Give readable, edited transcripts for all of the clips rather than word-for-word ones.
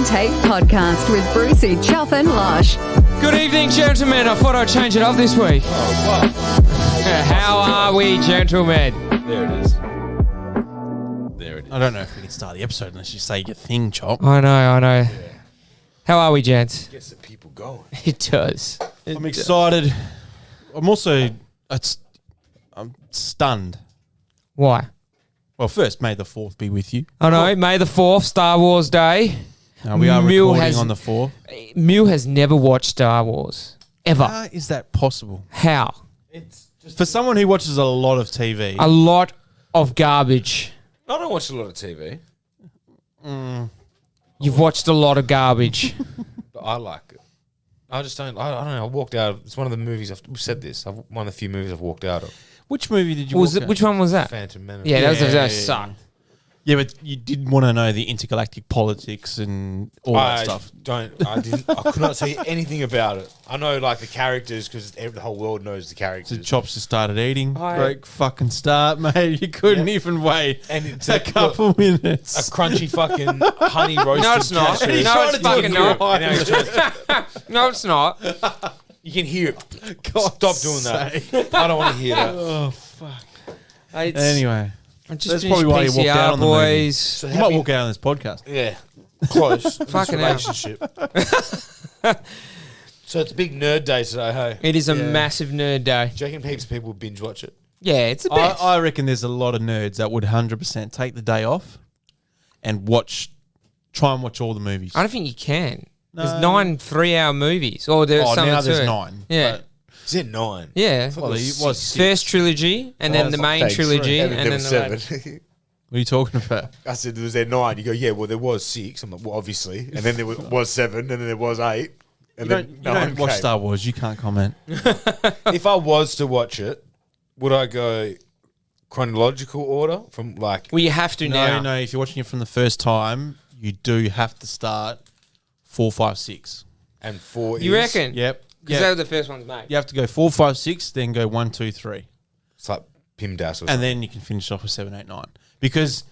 On Tape podcast with Brucey, Chuff and Lush. Good evening, gentlemen. I thought I'd change it up this week. How are we, gentlemen? There it is. There it is. I don't know if we can start the episode unless you say your thing, Chop. I know. How are we, gents? Gets the people going. It does. I'm excited. I'm also I'm stunned. Why? Well, first, may the 4th be with you. I know. May the 4th, Star Wars Day. We are Mill recording has- on the 4th. Mill has never watched Star Wars. Ever. How is that possible? How? It's just. For someone who watches a lot of TV, A lot of garbage. I don't watch a lot of TV, You've watched a lot of garbage. but I like it. I just don't. I don't know. I walked out. It's one of the movies. I've said this. One of the few movies I've walked out of. which movie did you Was walk it, out? which one was that? Phantom Menace. Yeah, that was Yeah. sucked. Yeah, but you did want to know the intergalactic politics and all that stuff. I could not tell you anything about it. I know like the characters because the whole world knows the So characters. Chops just started eating. I- Great fucking start, mate. You couldn't even wait And it's a couple minutes. a crunchy fucking honey roasted. No, it's not. cashew. No, it's fucking not. And now he's trying- No, it's not. You can hear it. God's Stop doing that. I don't want to hear that. Oh, fuck. It's, Anyway, I'm just that's finished probably why you walked PCR, out on the movie. boys. So you might walk out on this podcast. Yeah, close. This Fucking hell. relationship. So it's a big nerd day today, hey? It is a Yeah. massive nerd day. Do you reckon heaps of people binge watch it? Yeah, it's the best. I reckon there's a lot of nerds that would 100% take the day off and try and watch all the movies. I don't think you can. No. There's 9 3-hour movies. Or there's some now two. there's 9. Yeah. but- Is it 9? Yeah. Well, it was six. First trilogy, and then the main Thanks. trilogy, And and there then was the 7. What are you talking about? I said, was there 9? You go, yeah, well, there was 6. I'm like, well, obviously. And then there was 7, and then there was 8. And You then don't, you don't watch came. Star Wars. You can't comment. If I was to watch it, would I go chronological order from like... Well, you have to now. No. If you're watching it from the first time, you do have to start 4, 5, 6. And 4 You is- reckon? Yep. Because they were the first ones made. You have to go 4, 5, 6, then go 1, 2, 3. It's like PIMDAS or something. And then you can finish off with 7, 8, 9. Because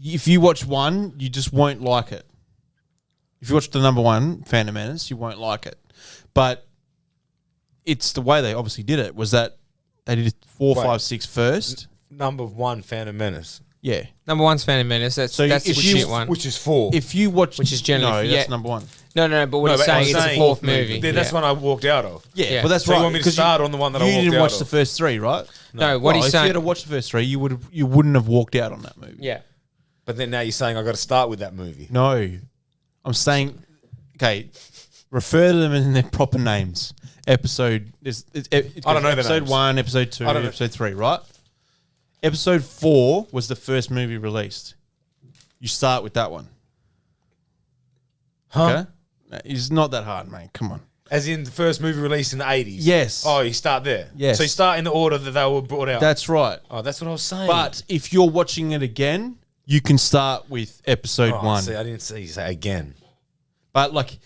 if you watch one, you just won't like it. If you watch the number 1, Phantom Menace, you won't like it. But it's the way they obviously did it was that they did 4, Wait. 5, 6 first. Number 1, Phantom Menace. Yeah. Number 1's Phantom Menace. That's So the if you- shit one. Which is 4. If you watch... Which is generally- No, that's yeah. number 1. No, but what he's but saying I'm is the 4th movie. Then that's Yeah. one I walked out of. Yeah, Yeah. but that's So right. you want me to 'cause start on the one that I you walked didn't out watch of? the first 3, right? No, what Well, he's if you saying. had watched the first 3, you wouldn't have walked out on that movie. Yeah. But then now you're saying I got to start with that movie. No, I'm saying, okay, refer to them in their proper names. Episode. I don't know the Episode names. 1, episode 2, I don't know. episode 3, right? Episode 4 was the first movie released. You start with that one. Huh? Okay, No, it's not that hard, mate. Come on. As in the first movie released in the 80s? Yes. Oh, you start there? Yes. So you start in the order that they were brought out? That's right. Oh, that's what I was saying. But if you're watching it again, you can start with episode Oh, 1. See, I didn't see you say again. But like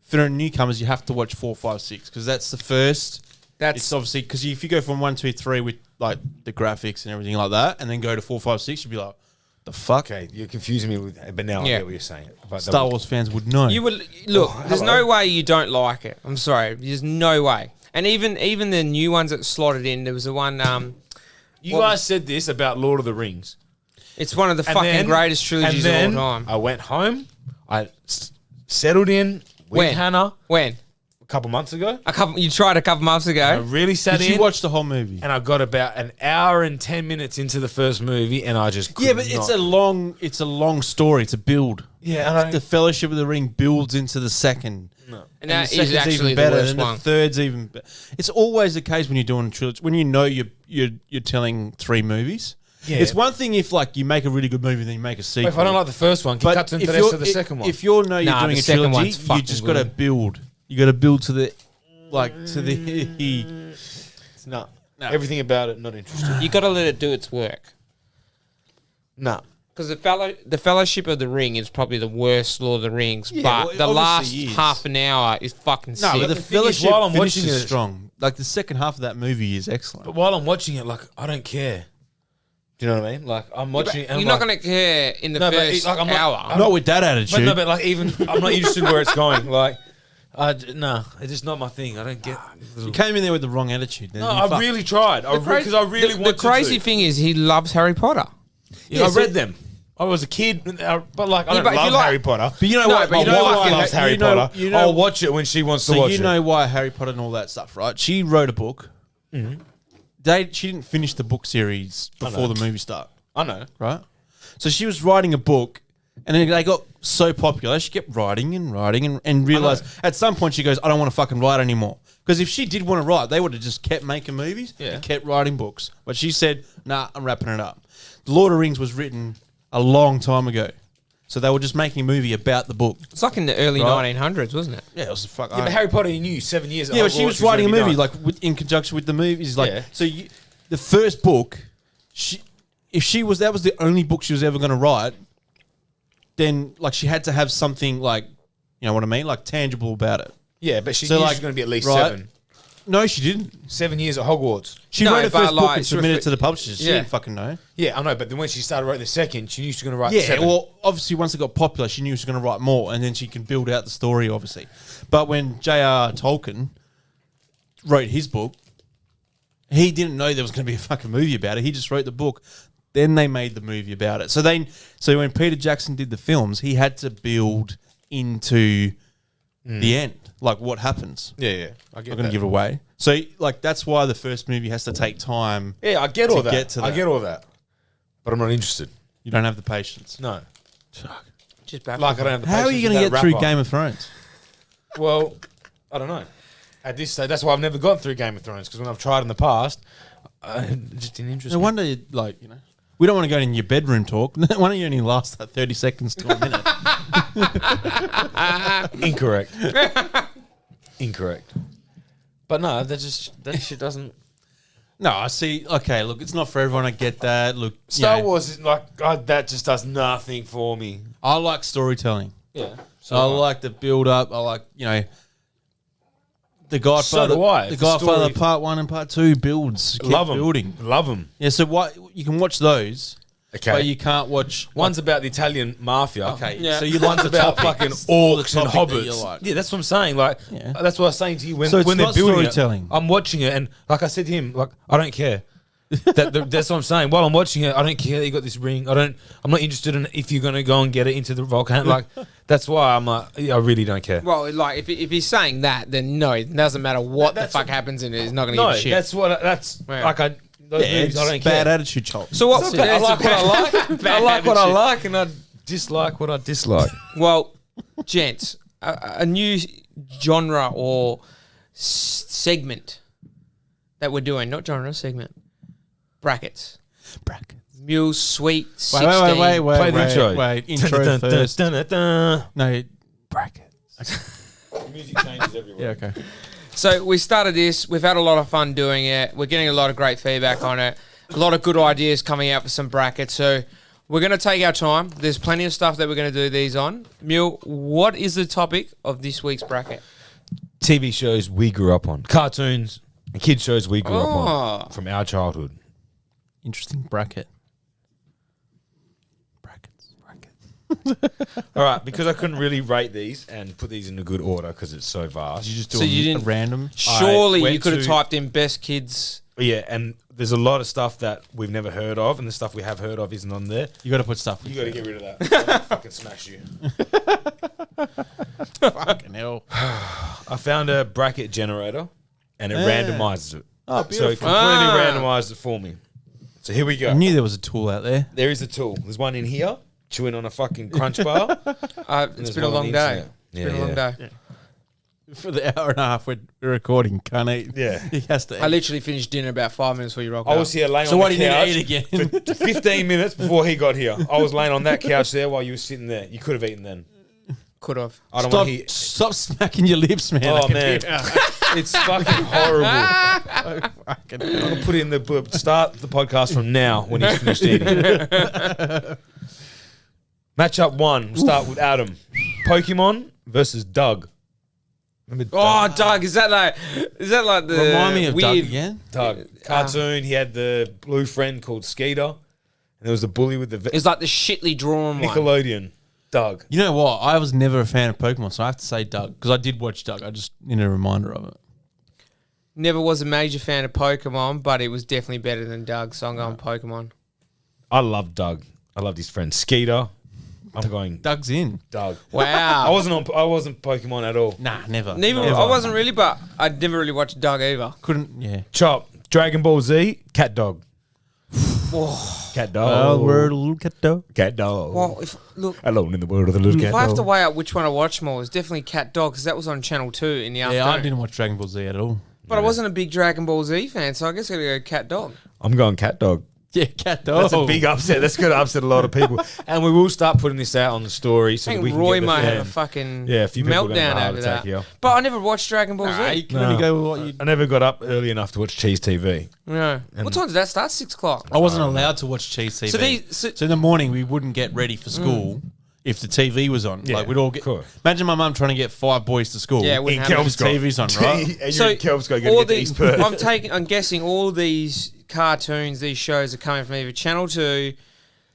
for newcomers, you have to watch 4, 5, 6 because that's the first. That's It's obviously because if you go from 1, 2, 3 with like the graphics and everything like that, and then go to 4, 5, 6, you'd be like, the fuck? Okay, you're confusing me with, but now I Yeah. get what you're saying. But Star Wars fans would know. You would look. There's hello. no way you don't like it. I'm sorry. There's no way. And even the new ones that slotted in, there was the one. You What- guys said this about Lord of the Rings. It's one of the And fucking then- greatest trilogies and then of all time. I went home. I settled in with When? Hannah When a couple months ago. you tried a couple months I ago. really sat Did in. you watch the whole movie? and I got about an hour and 10 minutes into the first movie, and I just could Yeah, but it's a long story. It's a build. yeah. And The Fellowship of the Ring builds into the second. And that the is second's actually even the better, worst and one. the third's even better. It's always the case when you're doing a trilogy. When you know you're telling 3 movies. Yeah. It's one thing if like you make a really good movie, then you make a sequel. if I don't like the first one, can you cut to the rest of the second one. If you know you're Nah, doing the a second trilogy, one's you fucking just got to good. build. You got to build to the no, everything about it not interesting. You got to let it do its work. No, Because the Fellowship of the Ring is probably the worst Lord of the Rings, Yeah, but well, it the last obviously is. half an hour is fucking No, sick. but the thing is, Fellowship while I'm finishes watching it- strong. Like the second half of that movie is excellent. but while I'm watching it, like I don't care. Do you know what I mean? Like I'm watching. You're not going to care in the first I'm hour. Not with that But attitude. no, but like even I'm not interested in where it's going. Like, no, it's just not my thing. I don't get. You came in there with the wrong attitude. Then No, you I fucked. really tried. Because I really the wanted crazy to. thing is he loves Harry Potter. Yeah, I so- read them. I was a kid, but like I don't but if you love like- Harry Potter. But you know No, what? but My you know wife why- loves Harry you know- Potter. you know- I'll watch it when she wants to So watch you it. know why Harry Potter and all that stuff, right? She wrote a book. She didn't finish the book series before the movie started, I know. right? So she was writing a book, and then they got so popular. She kept writing and realized at some point she goes, "I don't want to fucking write anymore." Because if she did want to write, they would have just kept making movies and kept writing books. But she said, "Nah, I'm wrapping it up." The Lord of the Rings was written a long time ago, so they were just making a movie about the book. It's like in the early Right. 1900s, wasn't it? Yeah, it was fuck. Yeah, but Harry Potter, you knew 7 years. Yeah, but she was writing a gonna be movie done. in conjunction with the movies. Like, Yeah. so the first book, that was the only book she was ever going to write, then like she had to have something like, you know what I mean, like tangible about it. Yeah, but she So, knew like, she was going to be at least right. 7. No, she didn't. 7 years at Hogwarts. She No, wrote her but first book like, and she was submitted fi- it to the publishers. She Yeah. didn't fucking know. Yeah, I know, but then when she started writing the second, she knew she was going to write Yeah, 7. well, obviously once it got popular, she knew she was going to write more, and then she can build out the story, obviously. But when J.R. Tolkien wrote his book, he didn't know there was going to be a fucking movie about it. He just wrote the book. Then they made the movie about it. So when Peter Jackson did the films, he had to build into the end, like what happens. yeah, I get I'm going to give it away. So like that's why the first movie has to take time. Yeah, I get all to that. get to I that. get all that. But I'm not interested. You don't have the patience. No. Just back. Like I don't have the How are patience you with going to that get through rapper. Game of Thrones? Well, I don't know. At this stage, that's why I've never gone through Game of Thrones, because when I've tried in the past, it just didn't interest No me. wonder, we don't want to go in your bedroom talk. Why don't you only last that 30 seconds to a minute? Incorrect. Incorrect. But no, that shit doesn't. No, I see. Okay, look, it's not for everyone. I get that. Look, Star Wars is like, God, that just does nothing for me. I like storytelling. Yeah. I like the build up. I like, The Godfather. So do I. The If the Godfather story- Part 1 and Part 2 builds. Keep Love them. building. Love them. Yeah, so you can watch those, Okay. but you can't watch. One's about the Italian mafia. Okay, Yeah. so you One's like the about topic. fucking All the orcs and topic that you hobbits. like. Yeah, that's what I'm saying. Like, Yeah. that's what I was saying to you when, So it's when they're not building storytelling. it. I'm watching it, and like I said to him, like I don't care. That's what I'm saying. While I'm watching it, I don't care that you got this ring. I'm not interested in if you're gonna go and get it into the volcano. Like, that's why I'm like, I really don't care. Well, like if he's saying that, then no, it doesn't matter what the That's fuck a- happens in it. He's not going to No, give a shit. that's Yeah. like those Yeah, movies, it's I don't bad care. attitude, Charles. So what? It's okay. I like what I like. I like what I like, and I dislike what I dislike. Well, gents, a new genre or segment that we're doing, not genre, segment. Brackets. Bracket. Mule Sweet 16. Wait. Play the intro. Wait, intro first. No, brackets. Music changes everywhere. Yeah, okay. So we started this. We've had a lot of fun doing it. We're getting a lot of great feedback on it. A lot of good ideas coming out for some brackets. So we're going to take our time. There's plenty of stuff that we're going to do these on. Mule, what is the topic of this week's bracket? TV shows we grew up on, cartoons, and kid shows we grew up Oh. on from our childhood. Interesting bracket. Brackets. All right, because I couldn't really rate these and put these in a good order because it's so vast. Did you just do So a, you didn't- a random? Surely went you could have to- typed in best kids. Yeah, and there's a lot of stuff that we've never heard of, and the stuff we have heard of isn't on there. You got to put stuff. You got to get rid of that. I'll fucking smash you. fucking hell. I found a bracket generator, and it Yeah. randomizes it. Oh, So it beautiful. completely randomized it for me. So here we go. I knew there was a tool out there. There is a tool. There's one in here, chewing on a fucking crunch bar. It's There's been a one on long the day. internet. It's been a long day. For the hour and a half we're recording, can't eat. Yeah. He has to eat. I literally finished dinner about 5 minutes before you rocked I up. was here laying So on why the do you couch need to eat again? for 15 minutes before he got here. I was laying on that couch there while you were sitting there. You could have eaten then. Could have. I don't Stop, want to hear. stop smacking your lips, man. Oh, I can man. hear- It's fucking horrible. fucking I'm gonna put in the start the podcast from now when he's finished eating. Matchup 1. We'll start with Adam. Pokemon versus Doug. Remember Oh, Doug, is that like the Remind me of weird Doug again. Doug. Cartoon. He had the blue friend called Skeeter. And there was the bully with the It's like the shitly drawn one. Nickelodeon. Doug. You know what? I was never a fan of Pokemon, so I have to say Doug because I did watch Doug. I just need a reminder of it. Never was a major fan of Pokemon, but it was definitely better than Doug, so I'm going Pokemon. I love Doug. I loved his friend Skeeter. I'm going Doug's in. Doug. Wow. I wasn't Pokemon at all. Nah, never. Neither, Never. I wasn't really, but I never really watched Doug either. Couldn't. Yeah. Chop. Dragon Ball Z. Cat Dog. Cat Dog. little cat dog. Cat Dog. Well, look, Alone in the world of the little cat if I have to dog. weigh up which one I watched more, it was definitely Cat Dog because that was on Channel 2 in the afternoon. Yeah, I didn't watch Dragon Ball Z at all. But I wasn't a big Dragon Ball Z fan, so I guess I gotta go Cat Dog. I'm going Cat Dog. Yeah, cat dog. That's a big upset. That's going to upset a lot of people. And we will start putting this out on the story so I that think we can Roy get the might have fan. a fucking Yeah, a few people are gonna have meltdown a heart over attack, that. yeah. But I never watched Dragon Ball Nah, you Z. can only go with what you. I never got up early enough to watch Cheese TV. No. What time did that start? 6 o'clock. I wasn't allowed to watch Cheese TV. So these- so- in the morning we wouldn't get ready for school if the TV was on. Yeah, Like we'd all get. cool. Imagine my mum trying to get 5 boys to school. Yeah, it wouldn't In happen. the TV's on, right? And So you're in Kelmsco going all to get to East Perth. I'm guessing all these cartoons, these shows are coming from either Channel 2,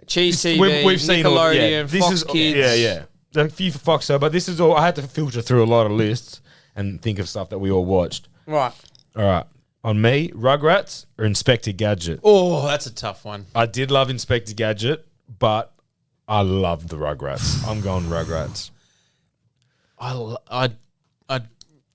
Cheese TV, We've seen all, Nickelodeon, this Fox is, Kids. Yeah. A few for Fox, but this is all. I had to filter through a lot of lists and think of stuff that we all watched. Right. All right. On me, Rugrats or Inspector Gadget. Oh, that's a tough one. I did love Inspector Gadget, but I loved the Rugrats. I'm going Rugrats.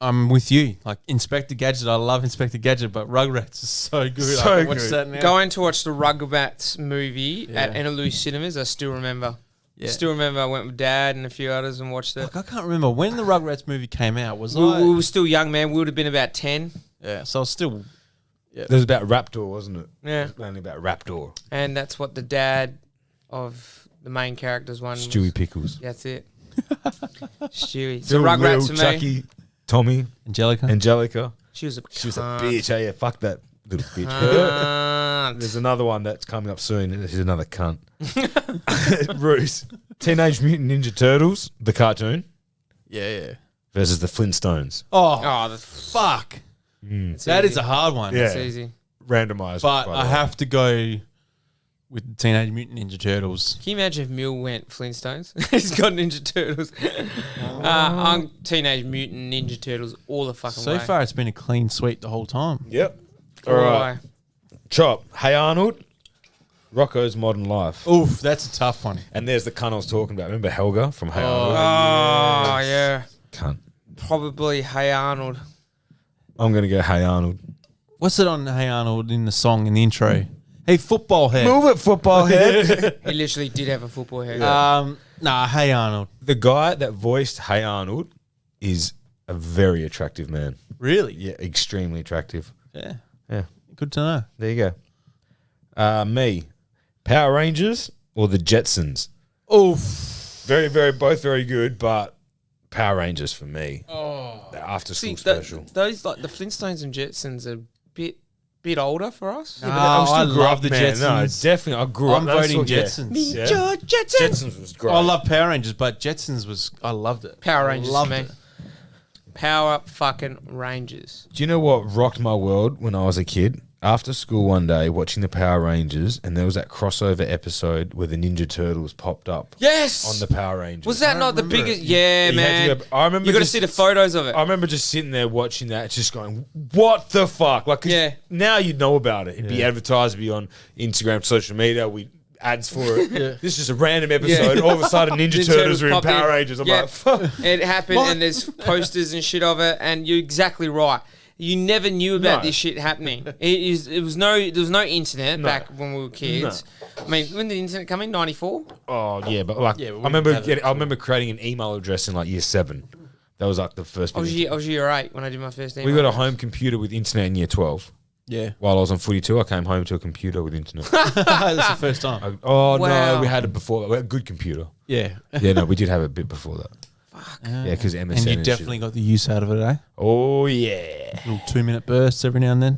I'm with you. Like Inspector Gadget, I love Inspector Gadget, but Rugrats is so good. So I can watch good. that now. Going to watch the Rugrats movie at Yeah. Eneloo Cinemas, I still remember. Yeah. Still remember I went with Dad and a few others and watched it. Like, I can't remember when the Rugrats movie came out. Was We I? were still young, man. We would have been about 10. Yeah, so I was still. It was about Raptor, wasn't it? Yeah. It was mainly about Raptor. And that's what the dad of the main characters one Stewie was. Pickles. That's it. Stewie. So Little Rugrats for me. Chucky, Tommy, Angelica. Angelica. She was a She was a cunt. bitch. Hey, yeah, fuck that little bitch. Cunt. There's another one that's coming up soon. She's another cunt. Bruce. Teenage Mutant Ninja Turtles, the cartoon, yeah. versus the Flintstones. Oh, Oh, fuck. that's That easy. is a hard one. Yeah. That's easy. Randomized. But by I the way. have to go with Teenage Mutant Ninja Turtles. Can you imagine if Mill went Flintstones? He's got Ninja Turtles. I'm Teenage Mutant Ninja Turtles all the fucking So way. far, it's been a clean sweep the whole time. Yep. All All right. Chop. Hey Arnold. Rocco's Modern Life. Oof, that's a tough one. And there's the cunt I was talking about. Remember Helga from Hey Arnold? Oh, yeah. Cunt. Probably Hey Arnold. I'm going to go Hey Arnold. What's it on Hey Arnold in the song in the intro? Hey, football head. Move it, football head. He literally did have a football head. Nah, Hey Arnold. The guy that voiced Hey Arnold is a very attractive man. Really? Yeah, extremely attractive. Yeah. Yeah. Good to know. There you go. Me. Power Rangers or the Jetsons? Oof. Both very good, but Power Rangers for me. Oh. The after school special. Those like the Flintstones and Jetsons are a bit older for us. Yeah, but I love the No, Jetsons. definitely. I grew I'm up. That's voting what- yeah. Jetsons. Yeah. Jetsons. Jetsons was great. I love Power Rangers, but Jetsons was I loved it. Power Rangers Loved for me. it. Power fucking Rangers. Do you know what rocked my world when I was a kid? After school one day, watching the Power Rangers, and there was that crossover episode where the Ninja Turtles popped up Yes. on the Power Rangers. Was that not the biggest? Yeah, You had man. to go- I remember You got to just- see the photos of it. I remember just sitting there watching that, just going, "What the fuck?" Like, 'cause Yeah. now you'd know about it. It'd be advertised, it'd be on Instagram, social media. We ads for it. This is a random episode. Yeah. All of a sudden, Ninja Turtles are in popped Power in. Rangers. I'm Yeah. like, fuck. It happened, and there's posters and shit of it, and you're exactly right. You never knew about No. this shit happening. There was no internet No. back when we were kids. I mean, when did the internet come in? 94. Oh yeah, but like, Yeah, but we I remember didn't have it. I remember creating an email address in like year 7. That was like the first. I bit. was year 8 when I did my first email. We got a home computer with internet in year 12. Yeah. While I was on footy too, I came home to a computer with internet. That's the first time. Oh Wow. no, we had it before that. We had a good computer. Yeah. Yeah, no, we did have it a bit before that. Yeah, because MSN And you shit. definitely got the use out of it, eh? Oh yeah. Little 2-minute bursts every now and then.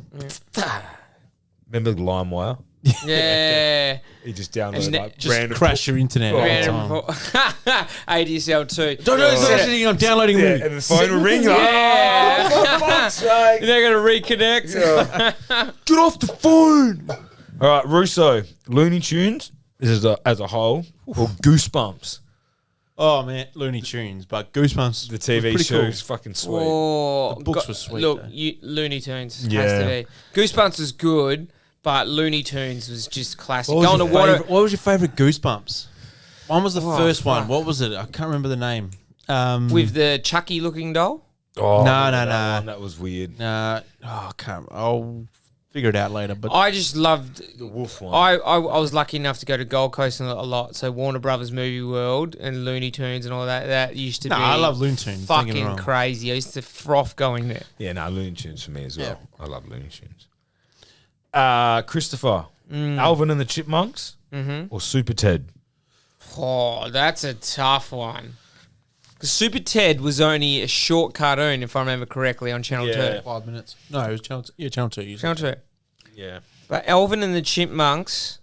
Remember LimeWire? Yeah. He just downloaded ne- like Just random crash your internet all the Random time. report. ADSL 2. Don't know, it's listening, I'm downloading a Yeah, movie. and the phone will ring. Like, Yeah. oh, for fuck's sake. They're going to reconnect. Get off the phone. All right, Russo, Looney Tunes as a whole, or Goosebumps? Oh man, Looney Tunes, but Goosebumps, The was TV pretty show cool. is fucking sweet. Oh, The books were sweet, Look, though. Looney Tunes has Yeah. to be. Goosebumps was good, but Looney Tunes was just classic. What was, Going your to water. favorite, what was your favorite Goosebumps? One was the Oh, first one. fuck. What was it? I can't remember the name. With the Chucky looking doll. Oh, No, no, that no. one, that was weird. I can't. I'll figure it out later. But I just loved. The wolf one. I was lucky enough to go to Gold Coast a lot, so Warner Brothers Movie World and Looney Tunes and all that. That used to be. I love Looney Tunes. Don't get me Fucking wrong. crazy. I used to froth going there. Yeah, no, Looney Tunes for me as well. Yeah. I love Looney Tunes. Christopher, Alvin and the Chipmunks, or Super Ted? Oh, that's a tough one. 'Cause Super Ted was only a short cartoon, if I remember correctly, on Channel Yeah. 2. 5 minutes. No, it was Channel 2. Yeah, Channel 2. You said. Channel 2. Yeah. But Alvin and the Chipmunks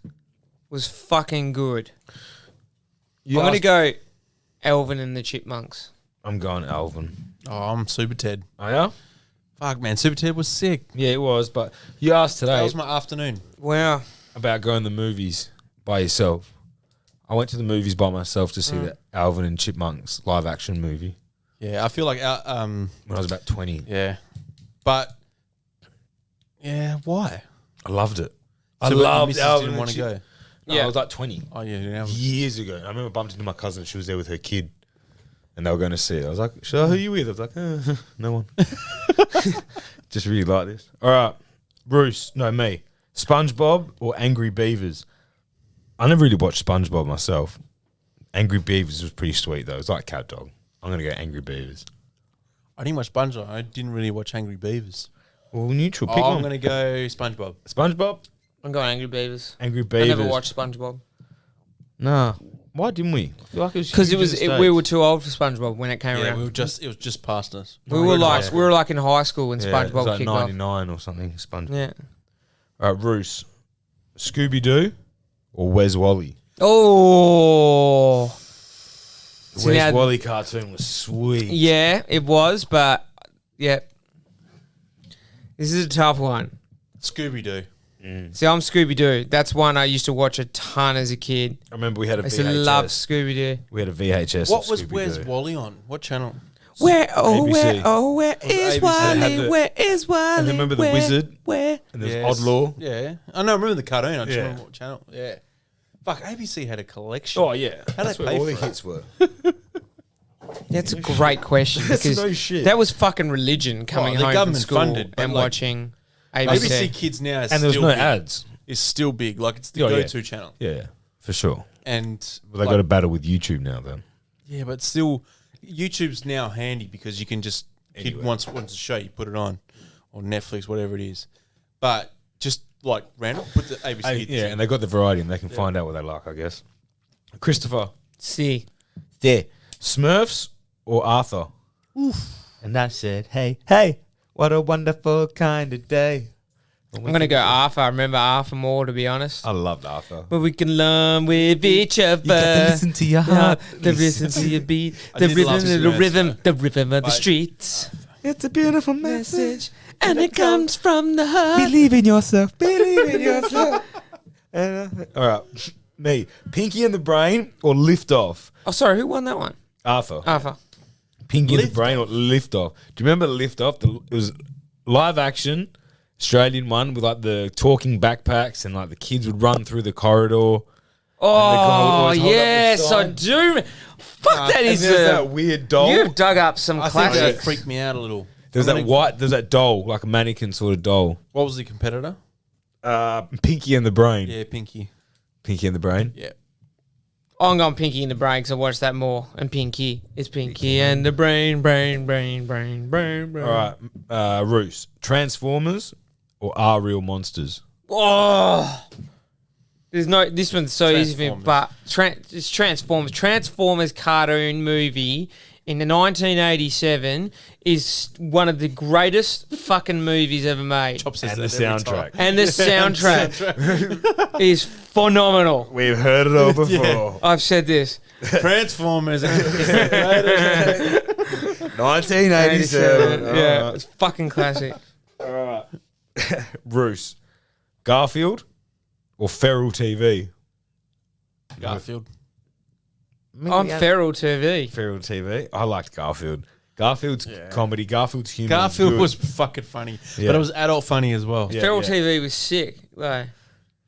was fucking good. I'm going to go Alvin and the Chipmunks. I'm going Alvin. Oh, I'm Super Ted. Oh, yeah? Fuck, man. Super Ted was sick. Yeah, it was. But you asked That today was my afternoon. Wow. about going to the movies by yourself. I went to the movies by myself to see the Alvin and Chipmunks live action movie Yeah, I feel like when I was about 20. yeah, but yeah, why? I loved it. I So, but your loved missus Alvin didn't and want to go. No, Yeah. I was like 20 Oh yeah, yeah. years ago. I remember I bumped into my cousin. She was there with her kid, and they were going to see it. I was like, "Who are you with?" I was like, "No one." Just really like this. All right, Bruce. No, me. SpongeBob or Angry Beavers? I never really watched SpongeBob myself. Angry Beavers was pretty sweet though. It was like Cat Dog. I'm gonna go Angry Beavers. I didn't watch SpongeBob. I didn't really watch Angry Beavers. Well, neutral. Pick I'm one. gonna go SpongeBob. SpongeBob, I'm going Angry Beavers. Angry I Beavers. never watched SpongeBob. Nah. Why didn't we? I feel like it was Because huge in the we States. it, were too old for SpongeBob when it came Yeah, around. it was just past us. We were like in high school when Yeah, it SpongeBob was like kicked off. 99 or something. SpongeBob. Yeah. All right, Bruce. Scooby Doo or Where's Wally? Oh. The So Where's now- Wally cartoon was sweet. Yeah, it was, but yeah. This is a tough one. Scooby Doo. See, I'm Scooby Doo. That's one I used to watch a ton as a kid. I remember we had a I used to love Scooby Doo. We had a VHS. What of was Scooby-Doo. Where's Wally on? What channel? Where ABC. where is ABC. Wally? They had the- Where is Wally? And remember the Where, wizard? Where? And there's Yes. Oddlaw. Yeah. I know. I remember the cartoon. I just Yeah. remember what channel. Yeah. Fuck, ABC had a collection. Oh yeah, How'd that's they where pay all the for it? hits were. That's a great question That's because no shit. that was fucking religion coming the home from government school funded, but and like- watching ABC ABC. Kids now is And there was still no big. ads. Is still big. Like it's the Oh, yeah. go-to channel. Yeah, for sure. And But they got to battle with YouTube now. Then yeah, but still, YouTube's now handy because you can just kid Anywhere. wants a show, you put it on, or Netflix, whatever it is. But just like random, put the ABC. Kids yeah, in. and they got the variety, and they can find out what they like. I guess. Christopher, See, there, Smurfs or Arthur? And I said, hey, what a wonderful kind of day. I'm gonna go Arthur. I remember Arthur more, to be honest. I loved Arthur. But we can learn with each other. to your The rhythm to your beat. I The did love rhythm, Smurfs, the rhythm of the Like, streets. It's a beautiful Message, and it comes from the heart. Believe in yourself. Believe in yourself. All right, me, Pinky and the Brain or Lift Off? Oh, sorry, who won that one? Arthur. Arthur. Pinky and the Lift Brain or Lift Off? Do you remember Lift Off? It was live action Australian one with like the talking backpacks and like the kids would run through the corridor. Oh, always hold up the yes, I sign. do. Fuck, that And is there's that weird doll. You've dug up some I think that classics. freaked me out a little. There's that there's that doll, like a mannequin sort of doll. What was the competitor? Pinky and the Brain. Yeah, Pinky. Pinky and the Brain. Yeah. I'm going Pinky and the Brain because I watched that more. And Pinky. It's Pinky and the Brain. All right, Roos. Transformers or Are Real Monsters? Oh. There's no. This one's so easy for me, but it's Transformers. Transformers cartoon movie in the 1987 is one of the greatest fucking movies ever made. Chop says And the that every soundtrack. time. And the soundtrack is phenomenal. We've heard it all before. I've said this. Transformers. 1987. Yeah, it's fucking classic. Roos. Garfield or Feral TV? Garfield. I'm Feral TV. Feral TV. I liked Garfield. Garfield's comedy. Garfield's humor. Garfield good. was fucking funny, Yeah. but it was adult funny as well. Yeah. Feral TV was sick. Like,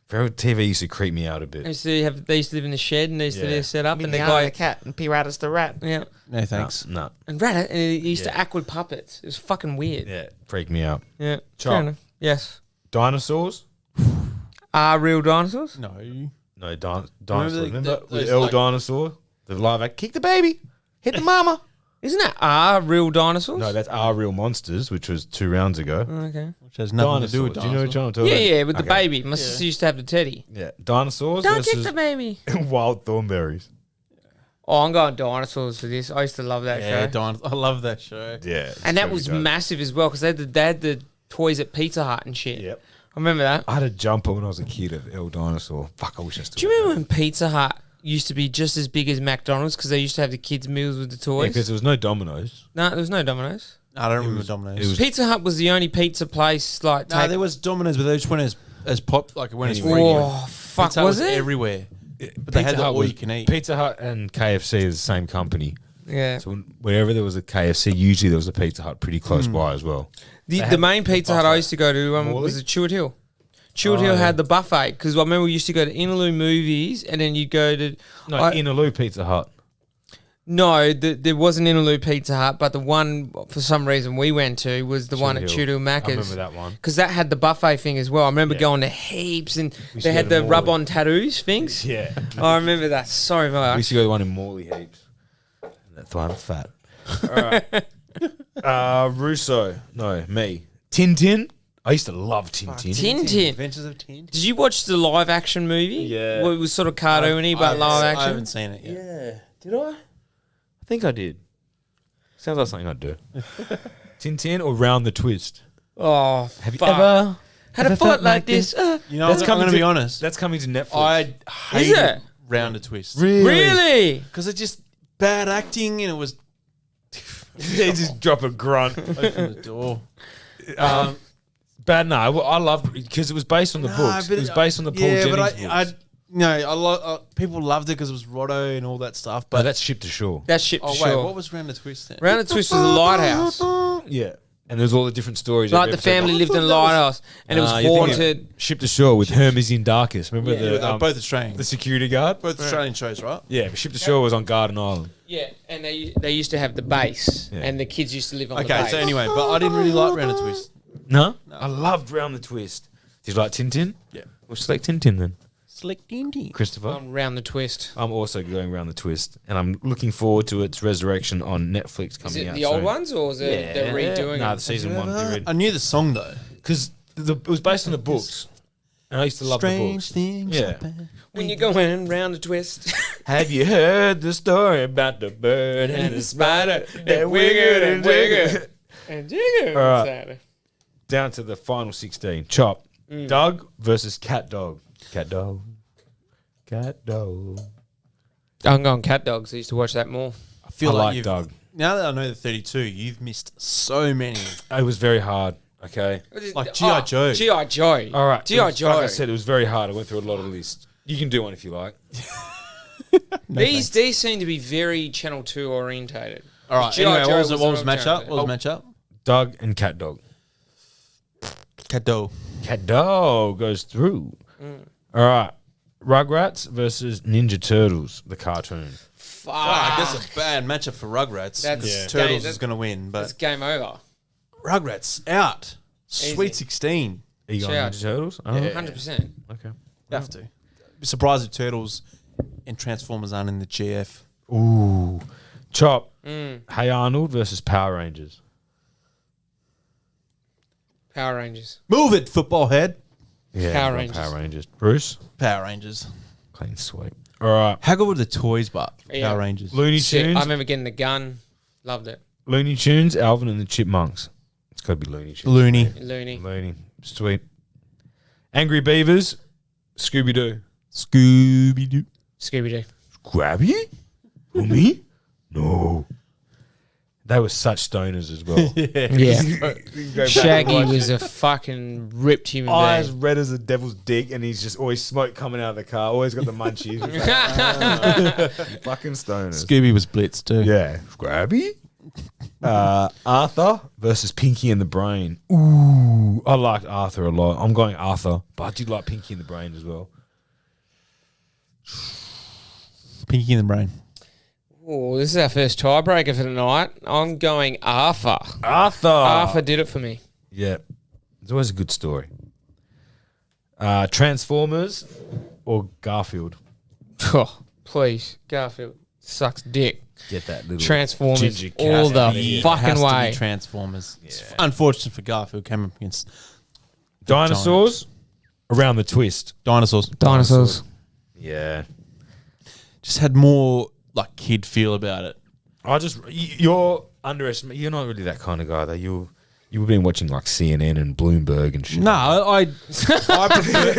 Feral TV used to creep me out a they bit. used to have. They used to live in the shed, and they used to Yeah. be set up, and the Meow guy, the cat and Piratas the rat. yeah, No thanks. No. and Rabbit, and he used to Yeah. act with puppets. It was fucking weird. Yeah, freaked me out. Yeah, Chop. fair enough. Yes, Dinosaurs? are real dinosaurs? No. No, dinosaurs. Remember those, with El like- Dinosaur? The live act. Kick the baby. Hit the mama. Isn't that are real dinosaurs? No, that's Our Real Monsters, which was 2 rounds ago. Okay. Which has nothing Dinosaurs. to do with Do you know dinosaurs. which one I'm talking Yeah, about? yeah, with the Okay. baby. My sister used to have the teddy. Yeah. Dinosaurs Don't kick versus the baby. Wild Thornberries. Oh, I'm going dinosaurs for this. I used to love that Yeah, show. I love that show. Yeah. And that was massive as well because they had the toys at Pizza Hut and shit. Yep. I remember that. I had a jumper when I was a kid at El Dinosaur. Fuck, I wish I still Do you remember when Pizza Hut used to be just as big as McDonald's because they used to have the kids' meals with the Yeah, toys? because there was no Domino's. No, there was no Domino's. I don't remember Domino's. it was- Pizza Hut was the only pizza place like. No, there was Domino's, but they just went as pop, like it went as free. Oh fuck! Pizza Hut Was it? everywhere? But they had the all you can eat. Pizza Hut and KFC is the same company. Yeah. So wherever there was a KFC, usually there was a Pizza Hut pretty close by as well. The had main Pizza Hut I used to go to Morley? was at Chewett Hill. Chewett Hill had the buffet because I remember we used to go to Inaloo Movies and then you'd go to No, I- Inaloo Pizza Hut. No, there was an Inaloo Pizza Hut, but the one for some reason we went to was the one at Chewett Hill. Chewett Hill Macca's. I remember that one. Because that had the buffet thing as well. I remember Yeah. going to heaps and used they to had go to the Morley. rub-on tattoos things. Yeah. I remember that so We much. used to go to the one in Morley heaps. That's why I'm fat. All right. Russo. No, me. Tintin. I used to love Tintin. Tintin. Adventures of Tintin. Did you watch the live action movie? Yeah. Well, it was sort of cartoony, but live I action. haven't seen it yet. Yeah. Did I? I think I did. Sounds like something I'd do. Tintin or Round the Twist? Oh, Have you fuck. ever had a ever foot felt like like this? You know, That's I'm coming going to be to- honest. That's coming to Netflix. I hate it? Round a Twist. Really? Because it's just bad acting and it was They just drop a grunt. open the door. Bad. No, I loved it because it was based on the books. It was based on the Paul yeah, Jennings but books. people loved it because it was Rotto and all that stuff. But But that's Ship to Shore. That shit for oh wait, sure. what was Round the Twist then? Round the Twist was a lighthouse. Yeah. And there's all the different stories. Like every the episode. family lived in a lighthouse and it was You're thinking haunted. Ship to Shore with Hermes in Darkest. Remember Yeah, they're the both Australian. the security guard? Both Australian shows, right? Yeah, but Ship to Shore was on Garden Island. Yeah, and they used to have the base, Yeah. and the kids used to live on the Okay, base. so anyway, but I didn't really like Round a Twist. No? I loved Round the Twist. Did you like Tintin? Yeah. We'll select Tintin then. Select Tintin. Christopher? Round the Twist. I'm also going Round the Twist, and I'm looking forward to its resurrection on Netflix Is coming it out the old soon. ones or is it they're redoing No, it? the season one. I knew the song though. Because it was based on the books, and I used to love the Strange books. things. Yeah. happen. When you're going round the twist. Have you heard the story about the bird and the spider that wiggled and wiggled? And jigger. All right. Down to the final 16. Chop. Doug versus Cat Dog. Cat Dog. Cat Dog. I'm going Cat Dogs. I used to watch that more. I feel I like like you've, Doug. now that I know the 32, you've missed so many. It was very hard. Okay. Like G.I. Joe. G.I. Joe. All right. G.I. It was- Joe. Like I said, it was very hard. I went through a lot of lists. You can do one if you like. These seem to be very Channel 2 orientated. All right. G.I. Anyway, Joe what was the matchup? orientated. What was matchup? Doug and Cat Dog. Cat Dog. Cat Dog goes through. All right. Rugrats versus Ninja Turtles, the cartoon. Fuck. That's a bad matchup for Rugrats. That's- because Yeah. Turtles That- is going to win, That's but game over. Rugrats out. Easy. Sweet 16. Are you going Shout. Ninja Turtles? Oh, 100%. okay. Have to. Be surprised if Turtles and Transformers aren't in the GF. Ooh. Chop. Hey Arnold versus Power Rangers. Power Rangers. Move it, football head. Yeah, Power I've got Rangers. Power Rangers. Bruce. Power Rangers. Clean sweep. All right. How good were the toys, but Yeah. Power Rangers? Looney Shit, Tunes. I remember getting the gun. Loved it. Looney Tunes, Alvin and the Chipmunks. It's got to be Looney Tunes. Looney. Looney. Looney. Sweet. Angry Beavers, Scooby Doo. Scooby Doo. Scooby-Doo. Grabby? Who, me? No. They were such stoners as well. Yeah. Shaggy was a fucking ripped human Eyes being. red as the devil's dick, and he's just always smoke coming out of the car. Always got the munchies. Fucking stoners. Scooby was blitzed too. Yeah, Scrabby. Arthur versus Pinky and the Brain. Ooh, I liked Arthur a lot. I'm going Arthur, but I did like Pinky and the Brain as well. Pinky in the Brain. Oh, this is our first tiebreaker for tonight. I'm going Arthur. Arthur did it for me. Yeah, it's always a good story. Transformers or Garfield? Oh, please, Garfield sucks dick. Get that little Transformers ginger cat all out the of here. fucking Has to way. be Transformers. It's unfortunate for Garfield came up against Dinosaurs around the twist. dinosaurs. Yeah, Just had more like kid feel about it. You're underestimating. You're not really that kind of guy though. You've been watching like CNN and Bloomberg and shit. No, I prefer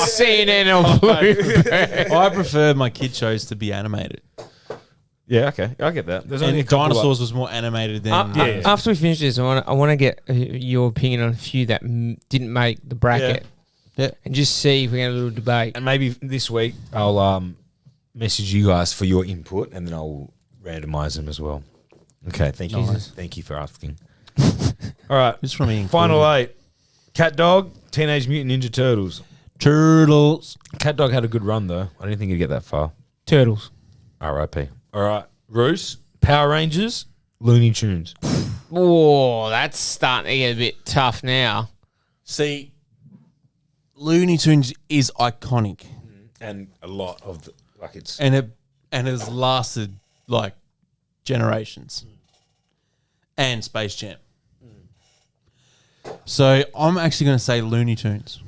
CNN or Bloomberg. I prefer my kid shows to be animated. Yeah, okay, I get that. There's only a And couple Dinosaurs was more animated than Yeah. After we finish this, I want to get your opinion on a few that didn't make the bracket. Yeah. And just see if we get a little debate. And maybe this week I'll message you guys for your input, and then I'll randomize them as well. Okay, thank you. Nice. Thank you for asking. All right, Just from being final 8: Cat Dog, Teenage Mutant Ninja Turtles. Turtles. Cat Dog had a good run though. I didn't think he'd get that far. Turtles. R.I.P. All right, Roos, Power Rangers, Looney Tunes. Oh, that's starting to get a bit tough now. See, Looney Tunes is iconic, And a lot of the, like it's and it has lasted like generations. And Space Jam. So I'm actually going to say Looney Tunes.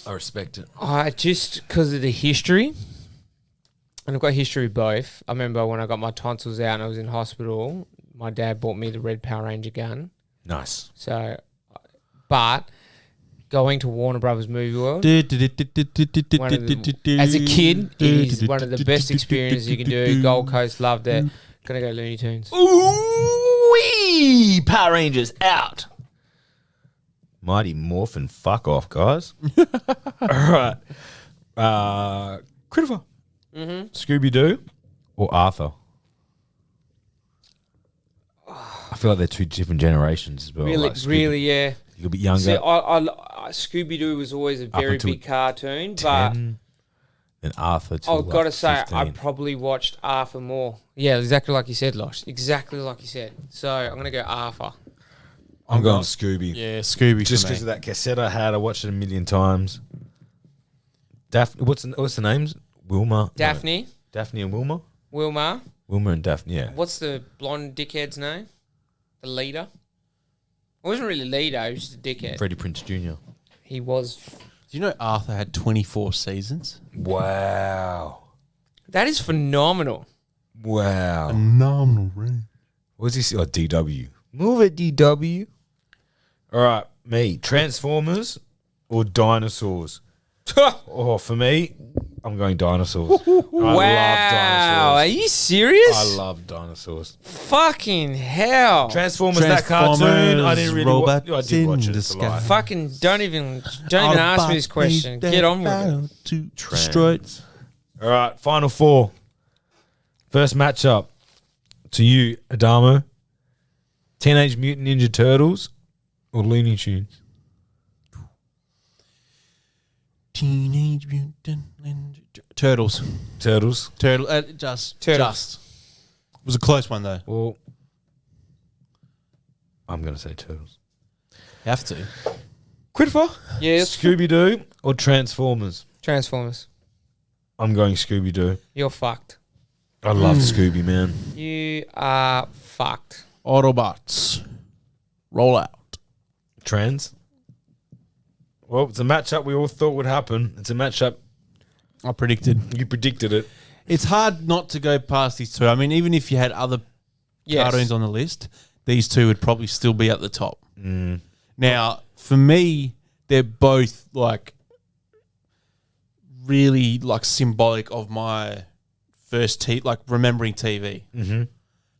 I respect it. I just because of the history, and I've got history of both. I remember when I got my tonsils out and I was in hospital, my dad bought me the red Power Ranger gun. Nice. So, but going to Warner Brothers Movie World as a kid is one of the best experiences you can do. Gold Coast, loved it. Gonna go Looney Tunes. Ooh-wee! Power Rangers out. Mighty Morphin, fuck off, guys. All right. Christopher. Scooby-Doo or Arthur? I feel like they're two different generations as well. Really, like really, yeah. You're a bit younger. See, I Scooby Doo was always a very until big cartoon, but 10, then Arthur till I've got to like say, 15. I probably watched Arthur more. Yeah, exactly like you said, Losh. Exactly like you said. So I'm going to go Arthur. I'm going Scooby. Yeah, Scooby. Just for because me. of that cassette I had. I watched it a million times. Daphne, what's the names? Wilma. No, Daphne, Daphne and Wilma? Wilma. Wilma and Daphne, yeah. What's the blonde dickhead's name? The leader? It wasn't really leader, he was just a dickhead. Freddie Prinze Jr. He was. Do you know Arthur had 24 seasons? Wow. That is phenomenal. Wow. Phenomenal, right? What's this? Oh, DW. Move it, DW. All right, me. Transformers or dinosaurs? Oh, for me, I'm going dinosaurs. I Wow. Are love dinosaurs. you serious? I love dinosaurs. Fucking hell. Transformers, that cartoon, I didn't really watch. Robots I did watch in it. the It's a sky. lie. Fucking don't even ask me this question. Get on with it. To destroy it. All right, final 4. First matchup to you, Adamo. Teenage Mutant Ninja Turtles or Looney Tunes? Teenage Mutant Ninja Turtles. Turtles. Turtles. Turtles. Just. It was a close one though. Well, I'm going to say Turtles. Have to. Christopher? Yes. Scooby-Doo or Transformers? Transformers. I'm going Scooby-Doo. You're fucked. I love Scooby, man. You are fucked. Autobots. Roll out. Trans? Well, it's a matchup we all thought would happen. It's a matchup. I predicted. You predicted it. It's hard not to go past these two. I mean, even if you had other Yes. cartoons on the list, these two would probably still be at the top. Now, for me, they're both like really like symbolic of my first like remembering TV.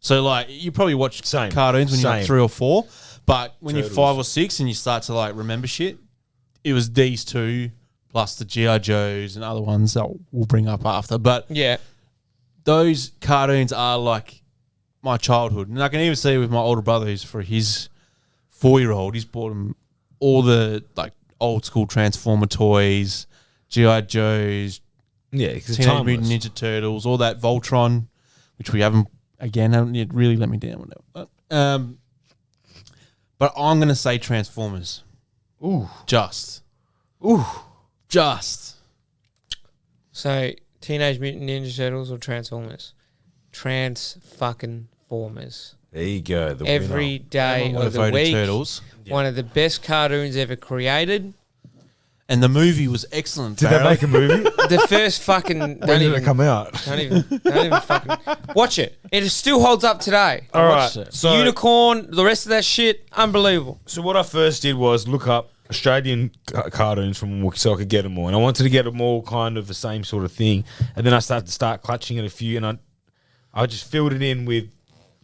So like you probably watch Same. cartoons when you're like Same. 3 or 4, but when Turtles. you're 5 or 6 and you start to like remember shit, it was these two plus the G.I. Joes and other ones that we'll bring up after. But Yeah. those cartoons are like my childhood. And I can even see with my older brother who's for his 4-year-old, he's bought him all the like old school Transformer toys, G.I. Joes, Yeah, because Teenage Mutant Ninja Turtles, all that Voltron, which we haven't yet really let me down with that. But I'm going to say Transformers. Ooh. Just. So, Teenage Mutant Ninja Turtles or Transformers? Trans-fucking-formers. There you go. The Every day of the week. Turtles. One of the best cartoons ever created. And the movie was excellent. Did they make a movie? The first fucking... When did it come out? Don't even fucking... Watch it. It still holds up today. All watched right. it. So, Unicorn, the rest of that shit, unbelievable. so what I first did was look up Australian cartoons from so I could get them all, and I wanted to get them all kind of the same sort of thing. And then I started to start clutching at a few, and I just filled it in with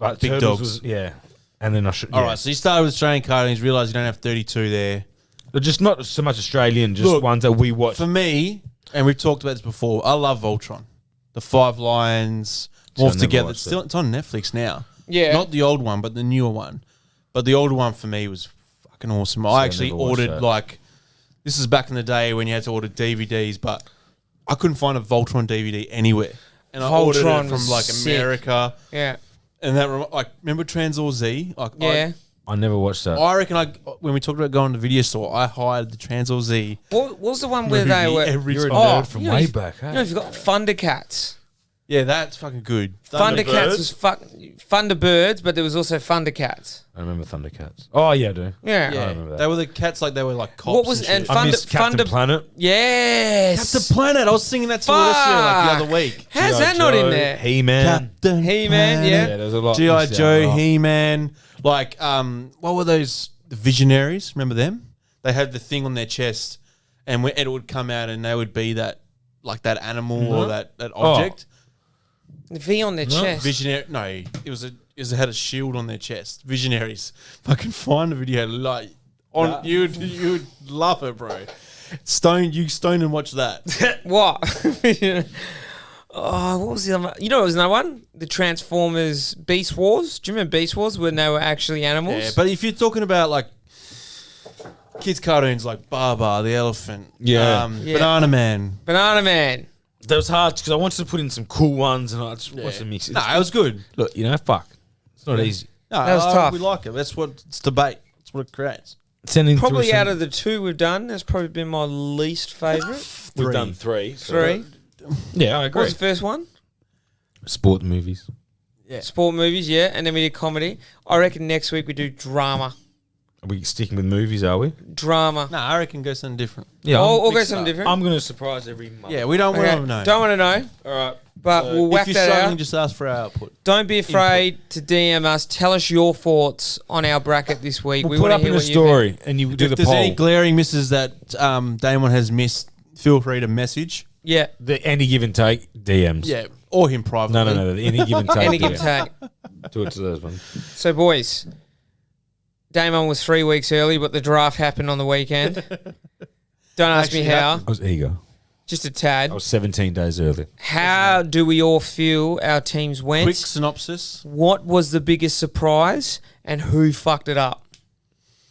like Big Turtles Dogs. yeah. And then I should. All right, so you started with Australian cartoons, realised you don't have 32 there. But just not so much Australian, just Look, ones that we watch. For me, and we've talked about this before, I love Voltron. The 5 Lions So I morphed never together. watched It's on Netflix now. Yeah. Not the old one, but the newer one. But the older one for me was fucking awesome. I actually never watched ordered that. like, this is back in the day when you had to order DVDs, but I couldn't find a Voltron DVD anywhere. And I ordered Voltron it from was like sick. America. Yeah. And that, like, remember Transor Z? Like, Yeah. I never watched that. I reckon when we talked about going to the video store, I hired the Transor Z. What was the one where movie they were... every You're a time. nerd from you know, way you- back. You know, if you got Thundercats. Yeah, that's fucking good. Thundercats was Thunderbirds, but there was also Thundercats. I remember Thundercats. Oh yeah, I do. Yeah. Yeah, remember that. they were the cats like they were like cops. What was and and shit. I missed Captain Planet. Yes. Captain Planet? I was singing that to Alicia like the other week. How's G.I. that not in Joe, there? He-Man. Captain He-Man, Planet. yeah. Yeah, there's a lot. G.I. missed out Joe, on a lot. He-Man. Like, what were those? The Visionaries. Remember them? They had the thing on their chest, and it would come out, and they would be that, like that animal or that object. The V on their chest. Visionary. No, it had a shield on their chest. Visionaries. Fucking find the video. Like you'd love it, bro. Stone and watch that. What? Oh, what was the other one? You know, what was another one? The Transformers Beast Wars. Do you remember Beast Wars when they were actually animals? Yeah, but if you're talking about like kids cartoons like Baba the Elephant, Yeah. Yeah. Banana Man. Banana Man. That was hard because I wanted to put in some cool ones, and I just watched the mix. No, it was good. Look, fuck. It's not easy. No, That was tough. We like it. That's what it's debate. That's what it creates. Sending Probably out of the two we've done, that's probably been my least favourite. we've done three. so- Three. Yeah, I What agree. was the first one? Sport movies. Sport movies, yeah. And then we did comedy. I reckon next week we do drama. Are we sticking with movies? Are we? Drama. No, I reckon go something different. Yeah. Or go mix it something up. different. I'm going to surprise every month. Yeah, we don't Okay. want to know. Don't want to know. All right. But we'll whack if you're that struggling, out. just ask for our output. Don't be afraid to DM us. Tell us your thoughts on our bracket this week. We'll we put wanna up hear in a what you think. story, and you do If the there's any poll. glaring misses that Damon has missed, feel free to message. Yeah. The any give and take DMs. Yeah, or him privately. No. The any give and take. Any give and DM. take. Do it to those ones. So, boys, Damon was 3 weeks early, but the draft happened on the weekend. Don't ask me Actually how. I was eager. Just a tad. I was 17 days early. How do we all feel our teams went? Quick synopsis. What was the biggest surprise and who fucked it up?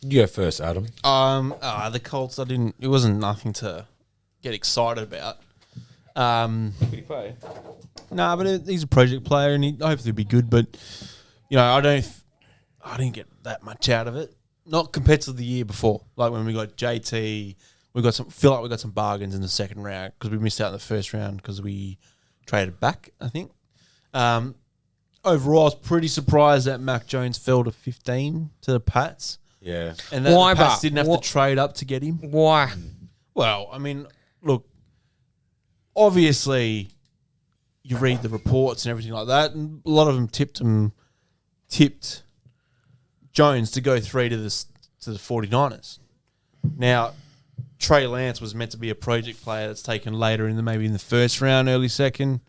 You go first, Adam. The Colts. It wasn't nothing to get excited about. Nah, but he's a project player, and hopefully he'll be good. But I didn't get that much out of it. Not compared to the year before, like when we got JT. We got some bargains in the second round because we missed out in the first round because we traded back, I think. Overall, I was pretty surprised that Mac Jones fell to 15 to the Pats. Yeah. And that Why, the Pats but didn't have what- to trade up to get him. Why? Well, I mean, look, obviously you read the reports and everything like that, and a lot of them tipped Jones to go 3 to the 49ers. Now, Trey Lance was meant to be a project player that's taken later maybe in the first round, early second.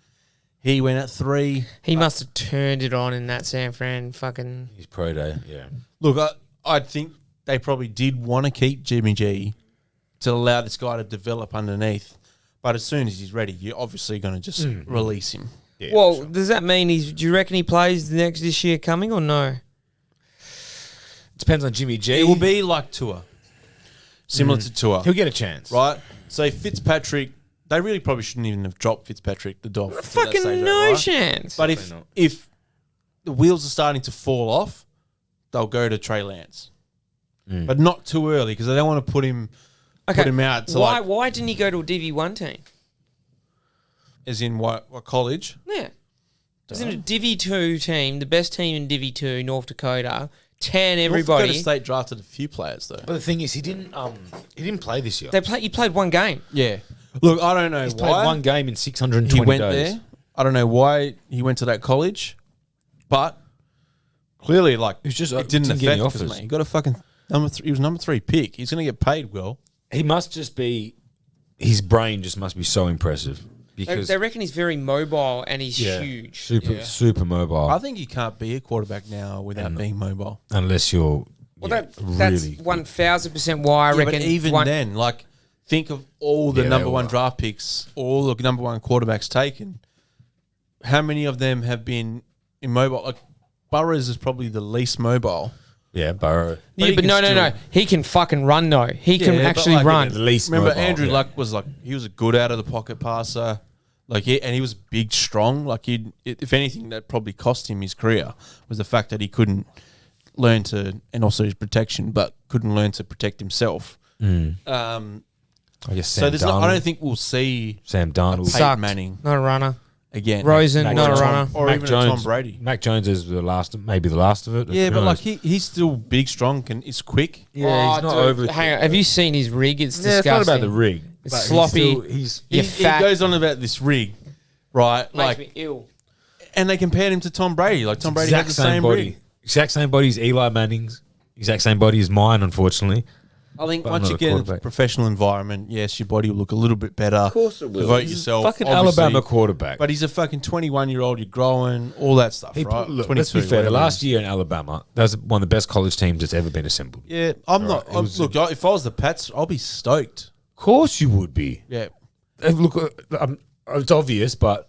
He went at 3. He must have turned it on in that San Fran fucking. His pro day, yeah. Look, I think they probably did want to keep Jimmy G to allow this guy to develop underneath. But as soon as he's ready, you're obviously going to just release him. Yeah, Well, does that mean do you reckon he plays this year coming or no? depends on Jimmy G. It will be like Tua. Similar to Tua. He'll get a chance. Right? So Fitzpatrick, they really probably shouldn't even have dropped Fitzpatrick, the dog. Fucking no chance. But Definitely not. if the wheels are starting to fall off, they'll go to Trey Lance. But not too early because they don't want to put him out to why didn't he go to a Div 1 team? as in what college? Yeah. Isn't a Div 2 team, the best team in Div 2, North Dakota, 10 North everybody. Dakota State drafted a few players though. But the thing is, he didn't play this year. He played one game. Yeah. Look, I don't know He's why played one game in 620 he went days. there. I don't know why he went to that college, but clearly, it just, it didn't didn't get affect any because, offers. mate, he got a fucking number 3. He was number 3 pick. He's going to get paid well. He must just be. His brain just must be so impressive because They reckon he's very mobile and he's huge. super mobile. I think you can't be a quarterback now without being mobile. unless you're Well, that's really 1000% why I Yeah, reckon. but even then, like, think of all the Yeah, number they 1 were. draft picks, all the number 1 quarterbacks taken. How many of them have been immobile? Like, Burrows is probably the least mobile. yeah, Burrow. Yeah, he but can no. still- He can fucking run though. He can Yeah, but actually like, run. The least Remember, mobile, Andrew yeah. Luck was like, he was a good out of the pocket passer. Like, and he was big, strong. Like, if anything, that probably cost him his career was the fact that he couldn't learn to, and also his protection, but couldn't learn to protect himself. I guess So Sam there's Darnold. I don't think we'll see Sam Darnold. Peyton Sucked. Manning Not a runner. again. Rosen, Mac not a Jones. runner. Or Mac even a Jones, Tom Brady. Mac Jones is maybe the last of it. Yeah, Who but knows? like he's still big, strong, he's quick. yeah, he's not over. Hang on. Have you seen his rig? It's Yeah, it's disgusting. not about the rig. It's but he's sloppy. still- He's You're He fat. goes on about this rig, right? Makes Like, me ill. and they compared him to Tom Brady. Like Tom Brady had the same body. rig. Exact same body as Eli Manning's. Exact same body as mine, unfortunately. I think But I'm once not you a get into a quarterback. professional environment, yes, your body will look a little bit better. Of course it will. Devote yourself. Fucking obviously. Alabama quarterback. But he's a fucking 21-year-old. You're growing, all that stuff, He right? put- look, let's be fair. The whatever it last is. year in Alabama, that was one of the best college teams that's ever been assembled. Yeah, I'm Right, not. it was- Look, if I was the Pats, I'll be stoked. Of course you would be. Yeah. Look, it's obvious, but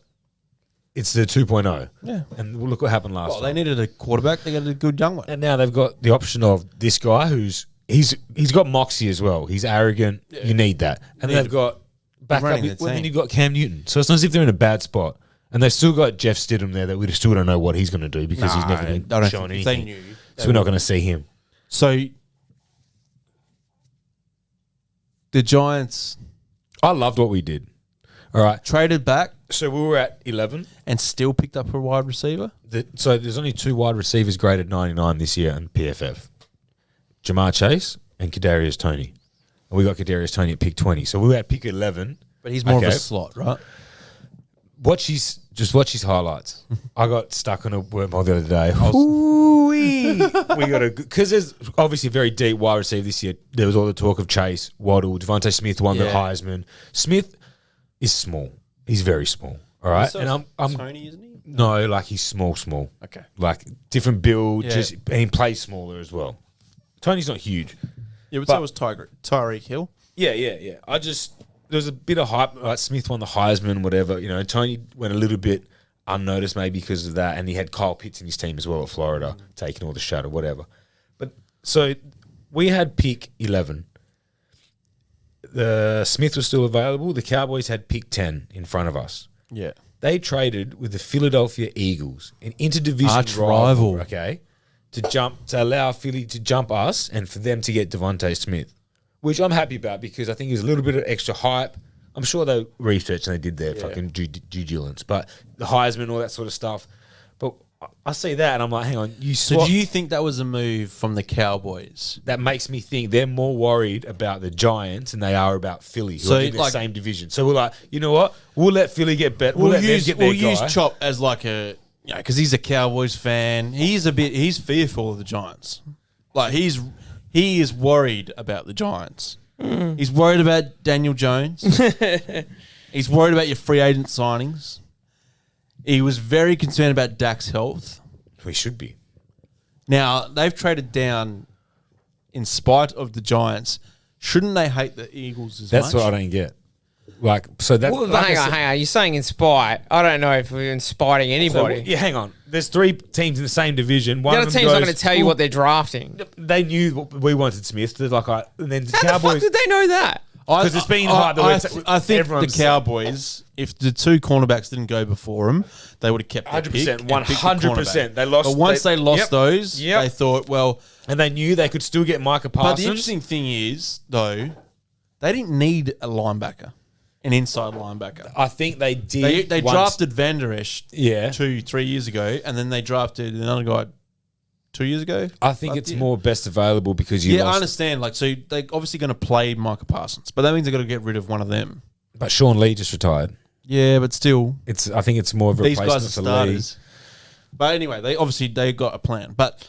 it's the 2.0. Yeah. And look what happened last Well, they time. needed a quarterback. They got a good young one. And now they've got the option of this guy who's he's got moxie as well. He's arrogant. You need that. And Need they've got backup. running Well, the then team. you've got Cam Newton. So it's not as if they're in a bad spot. And they've still got Jeff Stidham there that we still don't know what he's going to do because he's never been I don't shown think if they anything. knew. So we're not going to see him. So the Giants I loved what we did. All right. traded back So we were at 11. and still picked up a wide receiver. So there's only 2 wide receivers graded 99 this year in PFF. Jamar Chase and Kadarius Toney. And we got Kadarius Toney at pick 20. So we were at pick 11. But he's more of Okay. a slot, right? Watch his highlights. I got stuck on a wormhole the other day. We got because there's obviously a very deep wide receiver this year. There was all the talk of Chase, Waddle, Devontae Smith won the Yeah. Heisman. Smith is small. He's very small. All right, So and I'm Tony, isn't he? no, like he's small. Okay. Like different build, Yeah. just and he plays smaller as well. Tony's not huge. Yeah, but But- so was Tyreek Hill. Yeah. There was a bit of hype. Like Smith won the Heisman, whatever. You know, Tony went a little bit unnoticed maybe because of that, and he had Kyle Pitts in his team as well at Florida, taking all the shadow, whatever. But so we had pick 11. The Smith was still available. The Cowboys had pick 10 in front of us. Yeah. They traded with the Philadelphia Eagles, an interdivision Arch rival, rival. okay, to allow Philly to jump us and for them to get Devontae Smith, which I'm happy about because I think there's a little bit of extra hype. I'm sure they researched and they did their fucking due diligence, but the Heisman, all that sort of stuff. But I see that and I'm like, hang on, So do you think that was a move from the Cowboys? that makes me think they're more worried about the Giants than they are about Philly, who So, are in the like- same division. So we're like, you know what? We'll let Philly get better. We'll let them get their use guy. Chop as like a because he's a Cowboys fan. He's fearful of the Giants. Like he is worried about the Giants. He's worried about Daniel Jones. He's worried about your free agent signings. He was very concerned about Dak's health. We should be. Now, they've traded down in spite of the Giants. Shouldn't they hate the Eagles as That's much? what I don't get. Like, so that. Well, like I hang on, said- hang on. You're saying in spite. I don't know if we're inspiting So, anybody. yeah, hang on. There's 3 teams in the same division. One the of other them team's not goes, going to tell you "Ooh, what they're drafting. They knew what we wanted Smith. They're like, and then the How the fuck Cowboys. did they know that? Because it's been hard. the way I think the everyone's- Cowboys, if the 2 cornerbacks didn't go before them, they would have kept their 100%, pick and picked the 100%. cornerback. They lost- But once they- they lost yep. those, Yep. they thought, well. And they knew they could still get Micah But Parsons. the interesting thing is, though, they didn't need a linebacker, an inside linebacker. I think they did. They once- drafted Van Der Esch Yeah. 2-3 years ago, and then they drafted another guy 2 years ago. I think it's more best available because you Yeah, I lost. understand. Like, so they're obviously going to play Micah Parsons, but that means they've got to get rid of one of them. But Sean Lee just retired. Yeah, but still, I think it's more of a these replacement guys are for Lee. starters. But anyway, they got a plan. But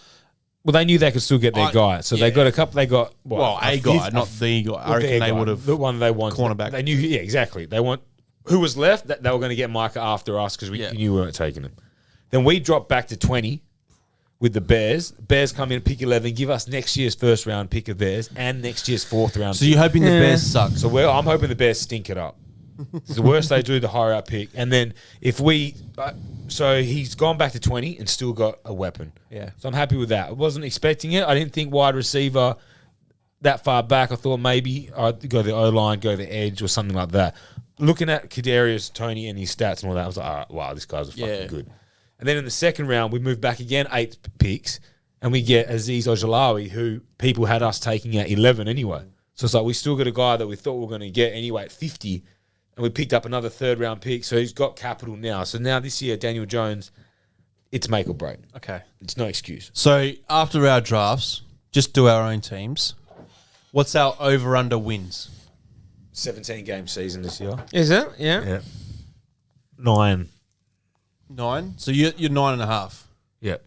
Well, they knew they could still get their guy, so they yeah. got a couple. They got a guy, not the guy. I reckon they would have the one they wanted. cornerback. They knew, yeah, exactly. They want who was left. That they were going to get Micah after us because we knew we weren't taking him. Then we dropped back to 20 with the Bears. Bears come in, pick 11, give us next year's first round pick of theirs and next year's 4th round. So pick. you're hoping the Bears suck. So I'm hoping the Bears stink it up. It's the worst they do, the higher our pick. And then if we... so he's gone back to 20 and still got a weapon. Yeah. So I'm happy with that. I wasn't expecting it. I didn't think wide receiver that far back. I thought maybe I'd go the O-line, go the edge or something like that. Looking at Kadarius Toney and his stats and all that, I was like, all right, wow, this guy's fucking good. And then in the second round, we moved back again, 8 picks, and we get Azeez Ojalawi, who people had us taking at 11 anyway. So it's like we still got a guy that we thought we were going to get anyway at 50, and we picked up another 3rd round pick. So he's got capital now. So now this year, Daniel Jones, it's make or break. Okay. It's no excuse. So after our drafts, just do our own teams. What's our over-under wins? 17-game season this year. Is it? Yeah. Yeah. 9. 9. So you're 9.5. Yep.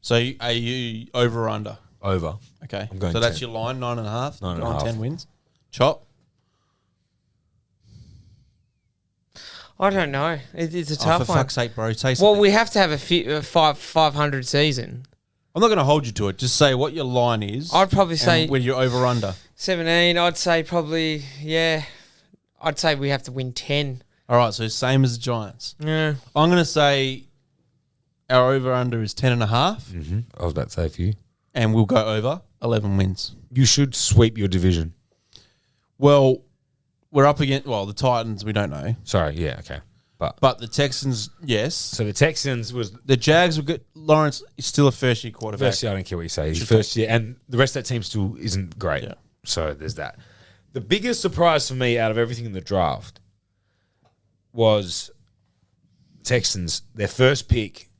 So are you over or under? Over. Okay. I'm going so that's 10. your line, 9.5. 9.5. 10 wins. Chop. I don't know. It's a Oh, tough for one. fuck's sake, bro. Say Well, something. we have to have a 500 season. I'm not going to hold you to it. Just say what your line is. I'd probably and say- when you're over or under. 17, I'd say probably, yeah. I'd say we have to win 10. All right, so same as the Giants. Yeah. I'm going to say our over-under is 10.5, Mm-hmm. I was about to say for you. and we'll go over 11 wins. You should sweep your division. Well, we're up against, the Titans, we don't know. Sorry, yeah, okay. But the Texans, yes. So the Texans was The Jags will get, Lawrence is still a first-year quarterback. first year. I don't care what you say. He's first year, and the rest of that team still isn't great. Yeah. So there's that. The biggest surprise for me out of everything in the draft was Texans. Their first pick,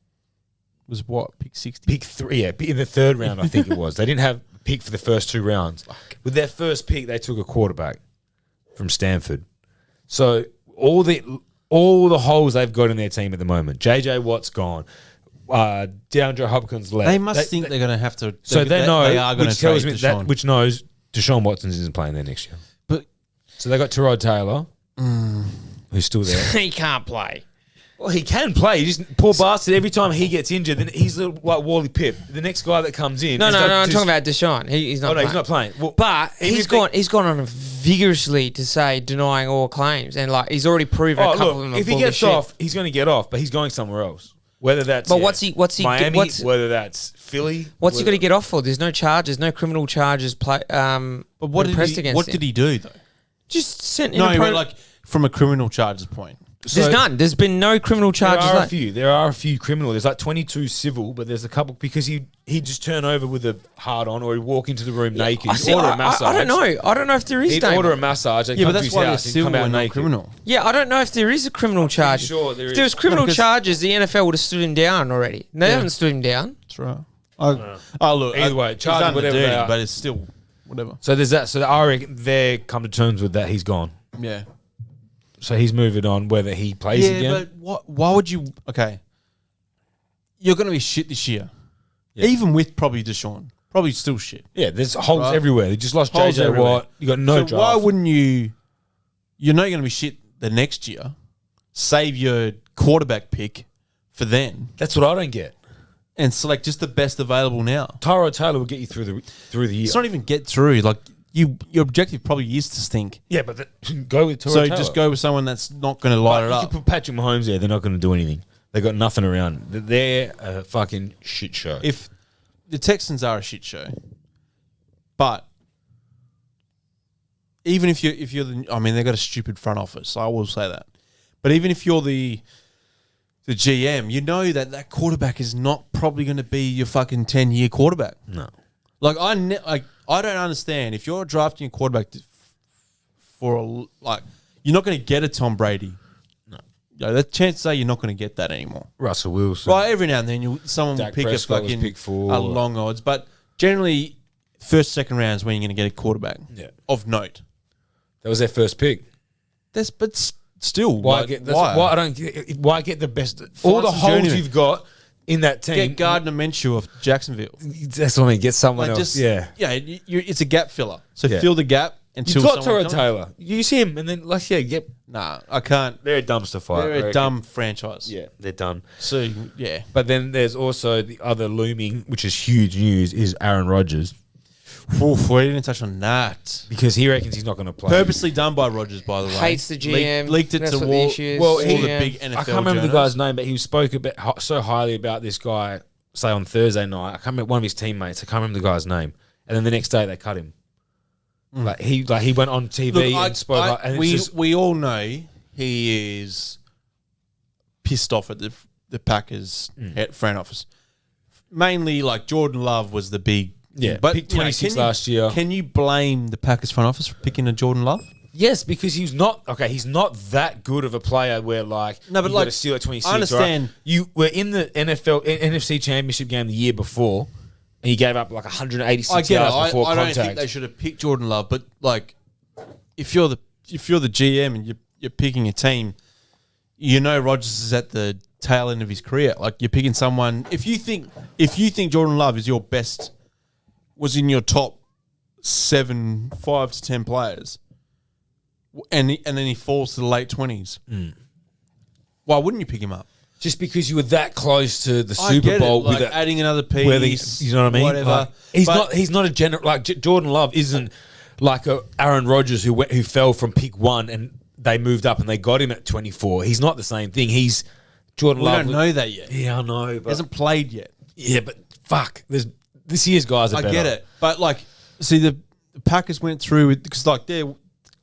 Was what? Pick 60? pick 3, yeah, in the 3rd round, I think it was. They didn't have a pick for the first 2 rounds. With their first pick, they took a quarterback from Stanford. So all the holes they've got in their team at the moment. JJ Watt's gone. DeAndre Hopkins left. They must think they're going to have to. So they know, they are going which to tells trade me Deshaun. that which knows Deshaun Watson isn't playing there next year. But So they got Tyrod Taylor, who's still there. He can't play. Well, he can play. He just poor bastard. Every time he gets injured, then he's like Wally Pipp. The next guy that comes in, No, is no, like no. I'm just- talking about Deshaun. He's not Oh no, playing. he's not playing. Well, But even he's if they- gone. He's gone on vigorously to say denying all claims, and like he's already proven a Oh couple of look, them. if are he full gets of shit. off, he's going to get off, but he's going somewhere else. Whether that's But what's he- Miami, what's- whether that's Philly, what's he whether- going to get off for? There's no charges, no criminal charges. but what pressed did against him. he do though? Just sent in No, a but like from a criminal charges point. There's none. There's been no criminal charges. There are a like- few. There are a few criminal. There's like 22 civil, but there's a couple because he'd just turn over with a hard on, or he'd walk into the room naked. I, He'd see, order I, a massage. I don't know. I don't know if there is. He'd Damon. order a massage. They'd Yeah, come but to that's his why they're house. He'd civil come out and not naked. criminal. Yeah, I don't know if there is a criminal charge. sure there if there is. was criminal because- charges, the NFL would have stood him down already. They haven't stood him down. That's right. Look. Either way, he's charge done the whatever they dirty, are. but it's still whatever. So there's that. So I reckon they come to terms with that. He's gone. Yeah. So he's moving on. Whether he plays Yeah, again, but why would you? Okay, you're going to be shit this year, Yeah. even with probably Deshaun. Probably still shit. yeah, there's holes Right. everywhere. They just lost Holes JJ everywhere. Watt. You got no so draft. why wouldn't you? You know you're going to be shit the next year. Save your quarterback pick for then That's what I don't get. and select just the best available now. Tyrod Taylor will get you through the year. It's not even get through. Like your objective probably is to stink. Yeah, but go with Tyrod So Taylor. just go with someone that's not going to light it You up. put Patrick Mahomes there, they're not going to do anything. They got nothing around. They're a fucking shit show. If the Texans are a shit show, but even if you're the, I mean, they've got a stupid front office. I will say that. But even if you're the GM, you know that quarterback is not probably going to be your fucking 10-year quarterback. no. Like I don't understand if you're drafting a quarterback you're not going to get a Tom Brady. No. The chances are you're not going to get that anymore. Russell Wilson. Right, every now and then someone will Dak pick Prescott a was fucking pick 4. a long odds, but generally first, second round is when you're going to get a quarterback of note. That was their first pick. Still, Why get the best? All the some holes journeyman. you've got in that team. Get Gardner Minshew of Jacksonville. That's what I mean. Get someone Like else. It's a gap filler. So Yeah. fill the gap until You got someone Tyrod comes. Taylor. Use him, and then get. Nah, I can't. They're a dumpster fire. I They're a reckon. dumb franchise. Yeah, they're done. So yeah, But then there's also the other looming, which is huge news, is Aaron Rodgers. Oof, we didn't touch on that. Because he reckons he's not going to play. Purposely done by Rodgers, by the way. Hates the GM. Leaked it That's to what the all, issue is. Well, all he- the big NFL I can't remember the journalists. guy's name, but he spoke so highly about this guy, say on Thursday night. I can't remember one of his teammates. I can't remember the guy's name. And then the next day they cut him. He went on TV and spoke. And we all know he is pissed off at the Packers front office. Mainly, like Jordan Love was the big but picked 26 last year. Can you blame the Packers front office for picking a Jordan Love? Yes, because he's not that good of a player where No, but you like, got to steal at 26. I understand. Right? You were in the NFC Championship game the year before, and you gave up like 186 I get yards it. before I don't contact. think they should have picked Jordan Love, but like, if you're the GM and you're picking a team, you know Rodgers is at the tail end of his career. Like you're picking someone. If you think Jordan Love is was in your top 5 to 10 players, and then he falls to the late 20s, why wouldn't you pick him up? Just because you were that close to the I Super get Bowl it, like with it. adding another piece, You know what I mean? Whatever. Like, he's not a general like Jordan Love isn't like a Aaron Rodgers who fell from pick 1 and they moved up and they got him at 24. He's not the same thing. He's Jordan We Love. don't know that yet. Yeah, I know. He But hasn't played yet. yeah, but fuck. This year's guys are I better. get it, but like, see, the Packers went through it because like they're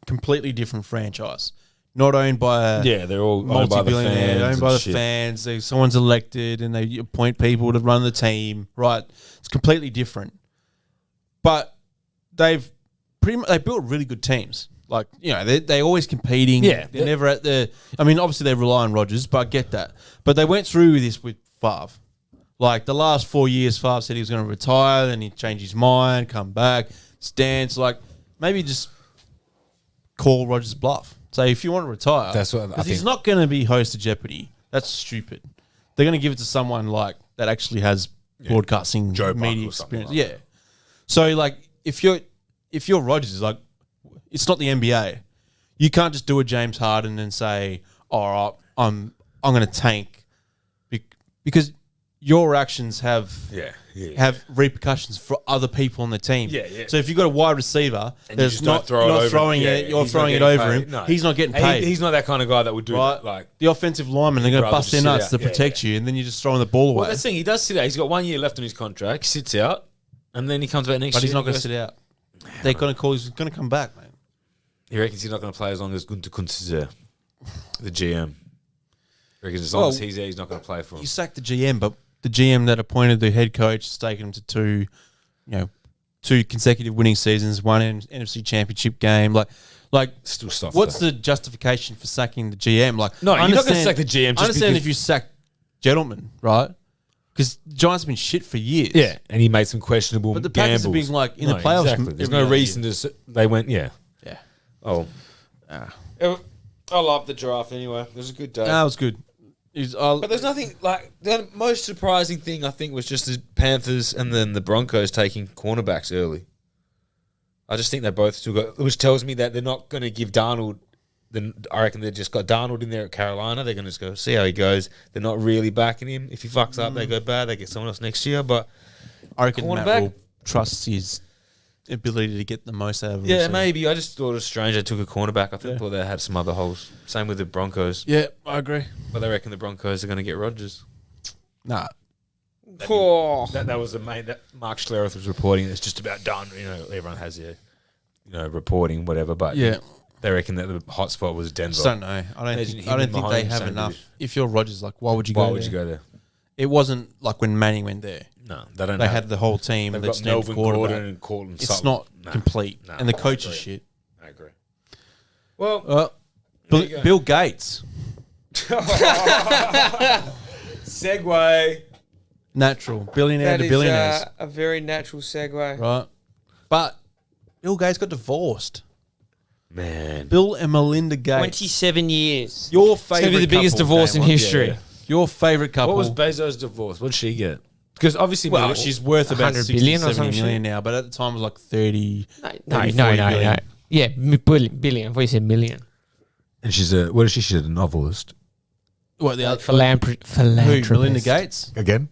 completely different franchise, not owned by Yeah, they're all owned by the multi-billionaire, fans owned by and the shit. fans. Someone's elected and they appoint people to run the team. Right, it's completely different. But they built really good teams. Like they're always competing. Yeah. they're never at the. I mean, obviously they rely on Rodgers, but I get that. But they went through this with Favre. Like the last 4 years, Favre said he was going to retire, then he'd change his mind, come back, stance. Like maybe just call Rodgers' bluff. Say if you want to retire, That's what I because he's think. not going to be host of Jeopardy. That's stupid. They're going to give it to someone like that actually has broadcasting Joe Buck media or something experience. like Yeah. So like if you're Rodgers, like it's not the NBA. You can't just do a James Harden and say, "All right, I'm going to tank," because your actions have repercussions for other people on the team. Yeah, yeah. So if you've got a wide receiver, And you there's just don't not throw it you're not over throwing him. it, Yeah, you're he's not throwing it getting over paid. him. No. He's not getting paid. He's not that kind of guy that would do right? that. Like, the offensive linemen, they're going to rather bust their just sit nuts out. to Yeah, protect you, and then you're just throwing the ball away. well, that's the thing. He does sit out. He's got 1 year left on his contract. He sits out, and then he comes back next But year. he's not and going to goes- sit out. They're going to call. He's going to come back, man. He reckons he's not going to play as long as Gunter Kuntz is there, the GM. He reckons as long Well, as he's there, he's not going to play for him. You sacked the GM, but the GM that appointed the head coach has taken him to two consecutive winning seasons, one NFC Championship game. Like Still soft. what's though. the justification for sacking the GM? Like, No, I you're not gonna understand- sack the GM just I understand because- if you sack Gentleman, right? Because Giants have been shit for years. Yeah, and he made some questionable But the Packers have gambles. been, like, in the playoffs Exactly. There's every no other reason to. They went, yeah. yeah. Oh. I love the draft anyway. It was a good day. That was good. But there's nothing like the most surprising thing I think was just the Panthers and then the Broncos taking cornerbacks early. I just think they both still got, which tells me that they're not going to give Darnold then I reckon they just got Darnold in there at Carolina. They're going to just go see how he goes. They're not really backing him. If he fucks up, they go bad. They get someone else next year. But I reckon Matt Cornerback? Rule trusts his ability to get the most out of him. yeah, maybe. I just thought it was strange they took a cornerback. I thought they had some other holes. Same with the Broncos. Yeah, I agree. But they reckon the Broncos are going to get Rodgers. Nah. Oh. That was the main that Mark Schlereth was reporting. It's just about done. You know, everyone has their, reporting whatever. But Yeah. they reckon that the hot spot was Denver. Just don't know. I don't Imagine think, him I don't and think they Mahomes have same enough. division. If you're Rodgers, like, why would you go Why there? would you go there? It wasn't like when Manning went there. No, they don't. They have, had the whole team. They've They got just named Melvin quarterback. Gordon and Cortland It's Sutton. not No, complete. no, And the I coach is agree. shit. I agree. Well, Bill, you go. Bill Gates, segue. natural. Billionaire That to is billionaires. a very natural segue. Right. But Bill Gates got divorced. Man, Bill and Melinda Gates. 27 years. Your It's going favorite to be the biggest couple, divorce in Kane. history. Yeah. Your favorite couple. what was Bezos' divorce? What did she get? Because obviously, well, she's worth about 100 60, billion or 70 some million now, but at the time it was like 30. No, 30, no, 40 no, billion. no. Yeah, billion. I thought you said million. and she's a what is she? She's a novelist What, the other? Philanthropist. Who? Melinda Gates? again.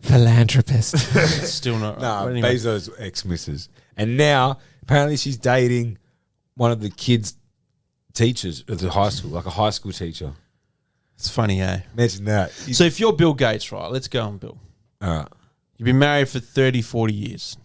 Philanthropist. Still not. No, But anyway. Bezos' ex-missus, and now apparently she's dating one of the kids' teachers at the high school, like a high school teacher. It's funny, eh? Imagine that. So if you're Bill Gates, right, let's go on, Bill. All right. You've been married for 30, 40 years.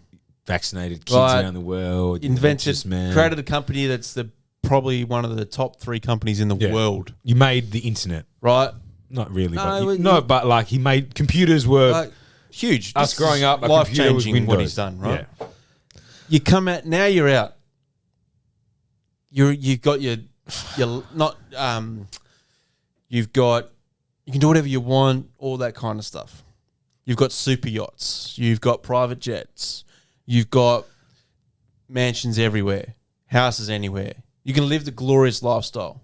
Vaccinated kids Right. around the world. Invented, Just, man. created a company that's probably one of the top 3 companies in the Yeah. world, You made the internet. right? Not really, No, but well, no, you- but like he made computers were Like, huge. us This growing is up. A computer was life-changing what Windows. he's done, right? Yeah. You come out, now you're out. You've got your not, you've got, you can do whatever you want, all that kind of stuff. You've got super yachts. You've got private jets. You've got mansions everywhere, houses anywhere. You can live the glorious lifestyle.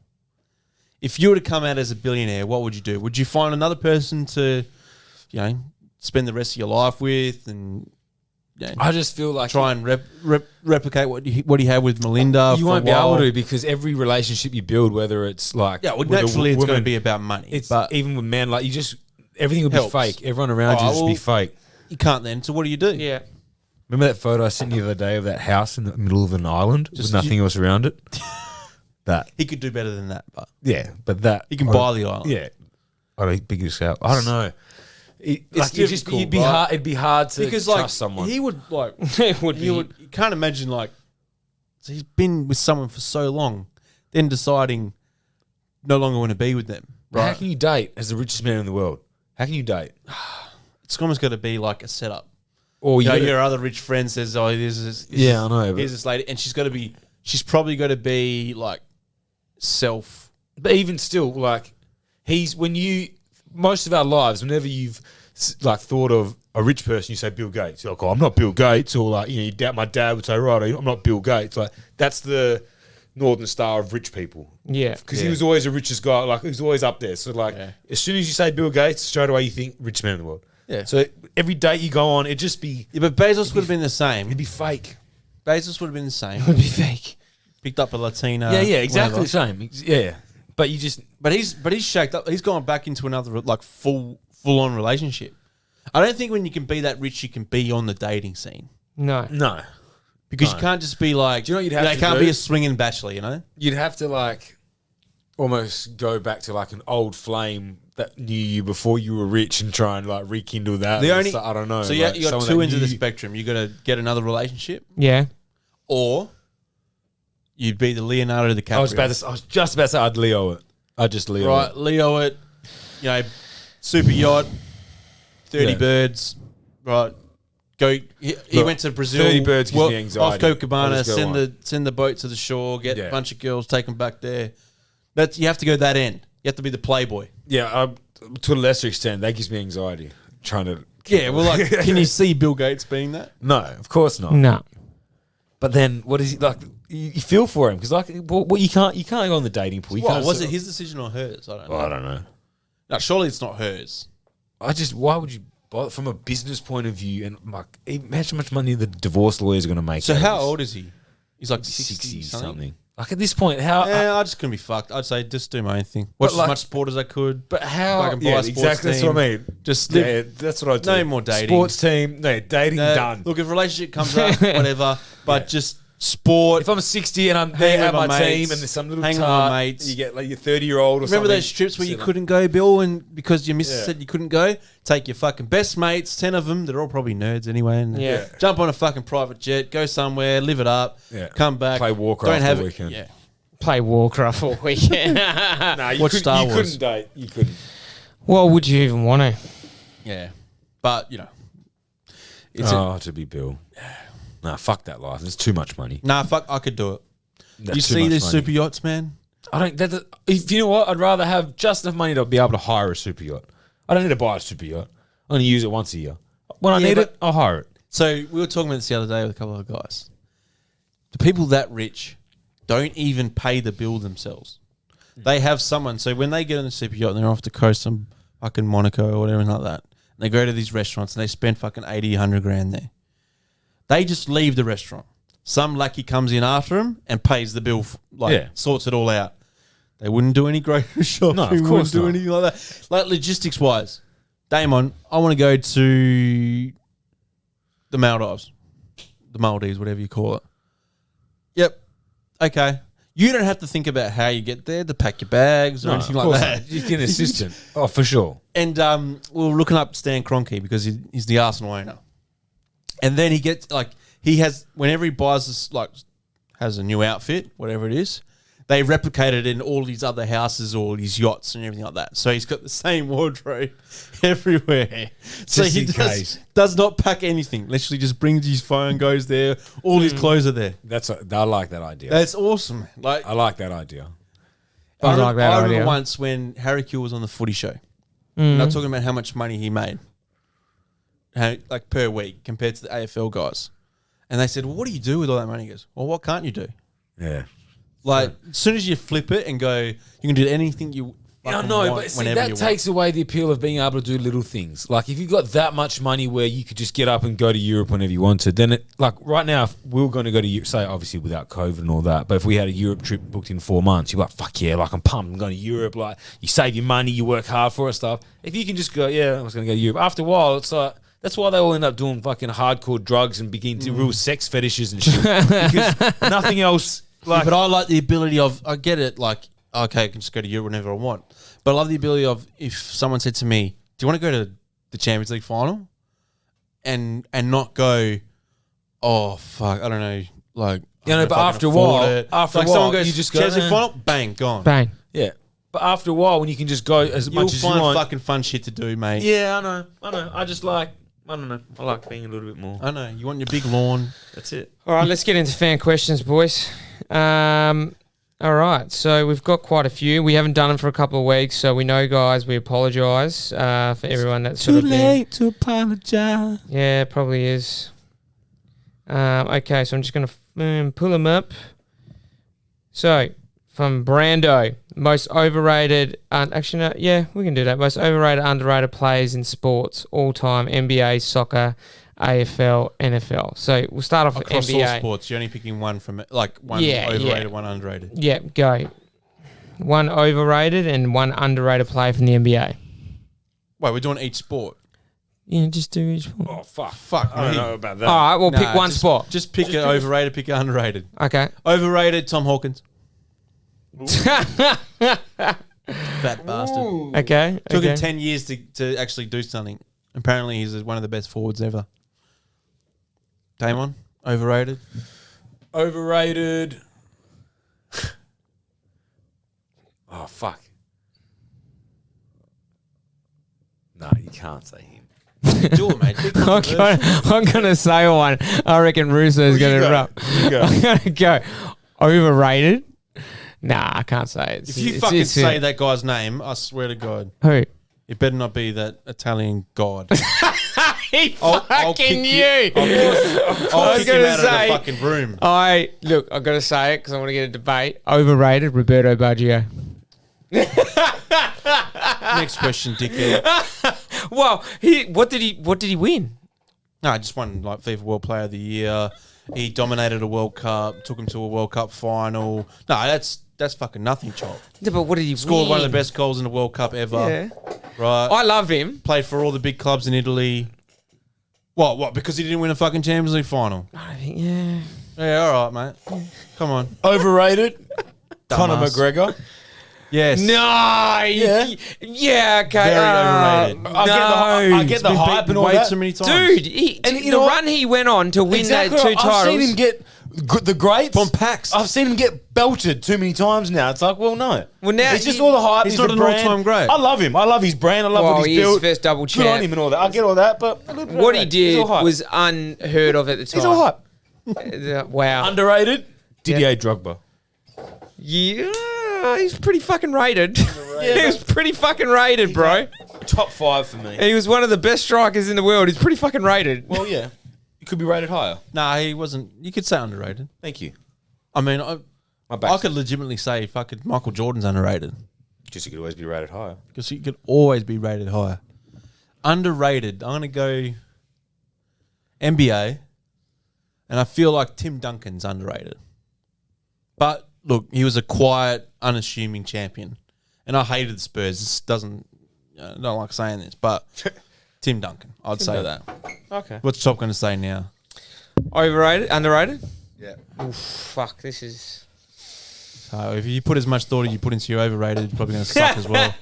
If you were to come out as a billionaire, what would you do? Would you find another person to, spend the rest of your life with and I just feel like try and replicate what he had with Melinda? you for won't a be able while? to because every relationship you build, whether it's like Yeah, well, with a naturally it's going to woman, be about money. it's but even with men, like you just everything will be Helps. fake. Everyone around Oh, you will just be well- fake. you can't then. So what do you do? Yeah. Remember that photo I sent you the other day of that house in the middle of an island Just with nothing else around it? That He could do better than that, but yeah, but that he can buy the island. Yeah, I don't think it's out. I don't know. Like you just difficult, it'd be right? hard. It'd be hard to Because trust like someone. he would like It would you can't imagine like so he's been with someone for so long, then deciding no longer want to be with them. How Right? can you date as the richest man in the world? How can you date? It's almost got to be like a setup. Or You know, gotta- your other rich friend says, "Oh, there's this." Yeah, I know, but- Here's this lady, and she's probably got to be like self. But even still, like most of our lives, whenever you've like thought of a rich person, you say Bill Gates. You're like, oh, I'm not Bill Gates, or like you doubt my dad would say, right, I'm not Bill Gates. Like that's the Northern Star of rich people. Yeah. Because he was always the richest guy. Like he was always up there. So like as soon as you say Bill Gates, straight away you think richest man in the world. Yeah. So every date you go on, it'd just be Yeah, but Bezos would have been the same. it'd be fake. Bezos would have been the same. Would be fake. Picked up a Latina. yeah, exactly whatever. the same. Yeah, but you just But he's shaked up. He's gone back into another like full on relationship. I don't think when you can be that rich, you can be on the dating scene No. no. because No. you can't just be like. Do you know what you'd have to can't do? be a swinging bachelor. You know. You'd have to like almost go back to like an old flame that knew you before you were rich and try and like rekindle that. The only I don't know. So like you got someone two that ends of the knew- spectrum. You got to get another relationship, Yeah. or you'd be the Leonardo DiCaprio. I was just about to say I'd Leo it. I'd just Leo right, it. Leo it. Super yacht, 30 Yeah. birds. Right, go. He Look, went to Brazil. 30 birds gives me anxiety. Off Copacabana, I'll just go send the boat to the shore, get Yeah. a bunch of girls, take them back there. You have to go that end. You have to be the playboy. Yeah, to a lesser extent, that gives me anxiety. Trying to Yeah, well, like, can you see Bill Gates being that? no, of course not. No. But then what is he like? You feel for him because like, well, you can't go on the dating pool. You What, can't was say- it his decision or hers? I don't know. Well, I don't know. No, surely it's not hers. Why would you bother from a business point of view? And like, imagine how much money the divorce lawyer is going to make. So out of how this. old is he? He's like 60 60 something. Like at this point, how? Yeah, I just couldn't be fucked. I'd say just do my own thing. Watch like- as much sport as I could. But how? Fucking buy a sports exactly. That's team. what I mean. Just Yeah, live. that's what I do. No more dating. Sports team. No dating. Done. Look, if a relationship comes up, whatever. But just sport. If I'm 60 and I'm Hang there with at my my team mates, and there's some little hang with tart, my mates. you get like your 30-year-old or something. Remember those trips where you Sit couldn't go, Bill, and because your missus Yeah. said you couldn't go? Take your fucking best mates, 10 of them, they're all probably nerds anyway, and Yeah. jump on a fucking private jet, go somewhere, live it up, Yeah. come back, Play Warcraft don't have all it- weekend. Yeah. Play Warcraft all weekend. Nah, you Watch couldn't- Star you Wars. couldn't date. You couldn't. Well, would you even want to? Yeah. But, it's To be Bill. Nah, fuck that life. There's too much money. nah, fuck, I could do it. That's You too see much these money. super yachts, man? I don't. If you know what, I'd rather have just enough money to be able to hire a super yacht. I don't need to buy a super yacht. I only use it once a year. When I Yeah, need but- it, I'll hire it. So we were talking about this the other day with a couple of guys. The people that rich don't even pay the bill themselves. They have someone. So when they get on a super yacht and they're off the coast, some fucking Monaco or whatever like that, and they go to these restaurants and they spend fucking 80, 100 grand there. They just leave the restaurant. Some lackey comes in after them and pays the bill, sorts it all out. They wouldn't do any grocery shopping. No, of wouldn't course do not. anything like that. Like logistics wise, Damon, I want to go to the Maldives, whatever you call it. Yep. Okay. You don't have to think about how you get there to pack your bags or anything of like course that. not. You get an assistant. Oh, for sure. And we were looking up Stan Kroenke because he's the Arsenal owner. And then he gets whenever he buys this, has a new outfit, whatever it is, they replicate it in all these other houses or his yachts and everything like that. So he's got the same wardrobe everywhere. So Just he in case. does not pack anything. Literally just brings his phone, goes there. All his clothes are there. I like that idea. That's awesome. I like that idea. I like that I remember idea. once when Harry Kewell was on the footy show. And I'm talking about how much money he made, per week compared to the AFL guys. And they said, "Well, what do you do with all that money?" He goes, "Well, what can't you do? Yeah. As soon as you flip it and go, you can do anything you fucking want but see, whenever that you takes away the appeal of being able to do little things. Like if you've got that much money where you could just get up and go to Europe whenever you wanted, then right now, if we were going to go to Europe, say obviously without COVID and all that, but if we had a Europe trip booked in 4 months, you're like, fuck yeah, I'm pumped, I'm going to Europe. Like you save your money, you work hard for it, stuff. If you can just go, yeah, I was going to go to Europe. After a while, it's like, that's why they all end up doing fucking hardcore drugs and begin to real sex fetishes and shit. Because nothing else. want. But I like the ability of, I get it, okay, I can just go to Europe whenever I want. But I love the ability of, if someone said to me, do you want to go to the Champions League final? And not go, oh, fuck, I don't know, but if I after can a while, afford it. you Someone goes, just go, Champions League eh. final, bang, gone. Bang. Yeah. But after a while, when you can just go as You'll much as you find want. fucking fun shit to do, mate. Yeah, I know. I just like, I don't know. I like being a little bit more. I know. You want your big lawn. That's it. All right, let's get into fan questions, boys. All right, so we've got quite a few. We haven't done them for a couple of weeks, so we know, guys. We apologise for everyone that's sort of been. to apologize. Yeah, it probably is. Okay, so I'm just going to pull them up. So, from Brando, most overrated... actually, no, yeah, we can do that. Most overrated, underrated players in sports, all time, NBA, soccer, AFL, NFL. So, we'll start off Across with NBA. all sports, you're only picking one from one Yeah, overrated, yeah. one underrated. Yeah, go. One overrated and one underrated player from the NBA. Wait, we're doing each sport. Yeah, just do each one. Oh, fuck. Fuck I don't me. know about that. All right, we'll Nah, pick one spot. Just pick an overrated, pick an underrated. Okay. Overrated, Tom Hawkins. Fat bastard. Okay. Took okay. him 10 years to actually do something. Apparently, he's one of the best forwards ever. Damon, overrated. Overrated. Oh, fuck. No, you can't say him. Do it, mate. Big controversial. I'm gonna say one. I reckon Russo's Well, you gonna go. rub. You go. I'm gonna go overrated. Nah, I can't say it. If you fucking say that guy's name, I swear to God, who? it better not be that Italian god. He I'll fucking kick you. I'll was kick him gonna out say- of the fucking room. I gotta say it because I want to get a debate. Overrated, Roberto Baggio. Next question, dickhead. Well, what did he win? No, I just won FIFA World Player of the Year. he dominated a World Cup, took him to a World Cup final. No, that's fucking nothing, Chop. Yeah, but what did he Scored one of the win? best goals in the World Cup ever. Yeah. Right. I love him. Played for all the big clubs in Italy. What? Because he didn't win a fucking Champions League final? I think, yeah. Yeah, all right, mate. Come on. Overrated. Conor Dumbass. McGregor. Yes. No. Yeah. Okay. Very overrated. I get the Been hype beaten and all way that. too many times. Dude, And you the know what? run he went on to win Exactly. that 2 I've titles. seen him get the greats. Von Pax. I've seen him get belted too many times now. It's like, well, no. Well, now it's just you- all the hype. He's the not an brand. all-time great. I love him. I love his brand. I love Well, what he's he is built. first double Good on champ. him and all that. I get all that, but What he He's did all hype. was unheard of at the time. He's all hype. Wow. Underrated. Didier Drogba. Yeah, he's pretty fucking rated. He was pretty fucking rated, bro. Top 5 for me. He was one of the best strikers in the world. He's pretty fucking rated. Well, yeah. He could be rated higher. Nah, he wasn't. You could say underrated. Thank you. I mean, My I back's could legitimately say fucking Michael Jordan's underrated. just he could always be rated higher. Because he could always be rated higher. Underrated. I'm going to go NBA. And I feel like Tim Duncan's underrated. But look, he was a quiet, unassuming champion. And I hated the Spurs. This doesn't, I don't like saying this, but Tim Duncan, I'd say that. Okay. What's Chop going to say now? Overrated? Underrated? Yeah. Oof, fuck, this is... So if you put as much thought as you put into your overrated, it's probably going to suck as well.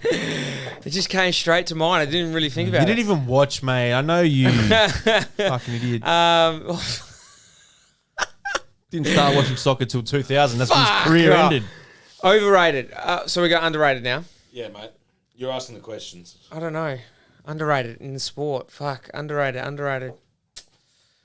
It just came straight to mind. I didn't really think about You it. didn't even watch, mate. I know you. Fucking idiot. Didn't start watching soccer till 2000. That's when his Fuck career off. ended. Overrated. So we got underrated now. Yeah, mate. You're asking the questions. I don't know. Underrated in the sport. Fuck. Underrated.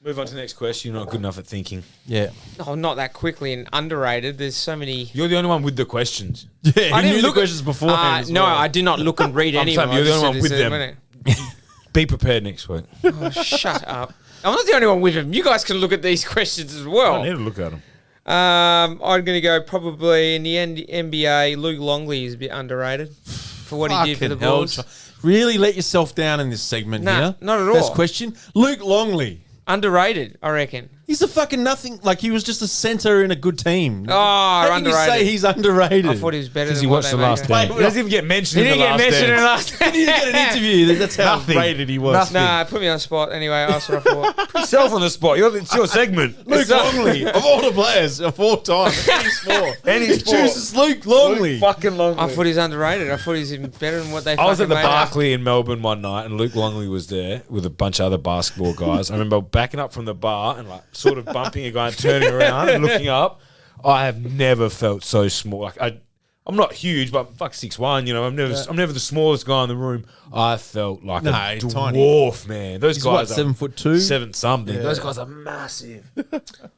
Move on to the next question. You're not good enough at thinking. Yeah. Oh, not that quickly and underrated. There's so many... You're the only one with the questions. Yeah, he knew the questions beforehand. as No, well. I did not look and read I'm any saying of them. you're I the only just one said with it's- them. Be prepared next week. Oh, shut up. I'm not the only one with them. You guys can look at these questions as well. I need to look at them. I'm going to go probably in the NBA. Luke Longley is a bit underrated for what he did for the Fucking hell, Bulls. Chop. Really let yourself down in this segment Nah, here. not at all. Best question. Luke Longley. Underrated, I reckon. He's a fucking nothing. Like, he was just a centre in a good team. Oh, How can you underrated. say he's underrated? I thought he was better Because than he what watched they the made last him. game. He doesn't even get mentioned He in didn't the get last mentioned in the dance. last. He didn't get an interview. That's how Nothing. rated he was. Nothing. Nah, put me on the spot. Anyway, that's what I thought. Put yourself on the spot. It's your segment. Luke Longley, of all the players of all time, any sport. Any He sport. chooses Luke Longley. Fucking Longley. I thought he was underrated. I thought he was even better than what they I was at fucking the made him. Barclay in Melbourne one night, and Luke Longley was there with a bunch of other basketball guys. I remember backing up from the bar and like sort of bumping a guy and turning around and looking up. I have never felt so small. Like I'm not huge, but I'm fuck 6'1", you know. I'm never the smallest guy in the room. I felt like a he's tiny. dwarf, man. Those He's guys what, are 7'2"? 7 something. Those guys are massive.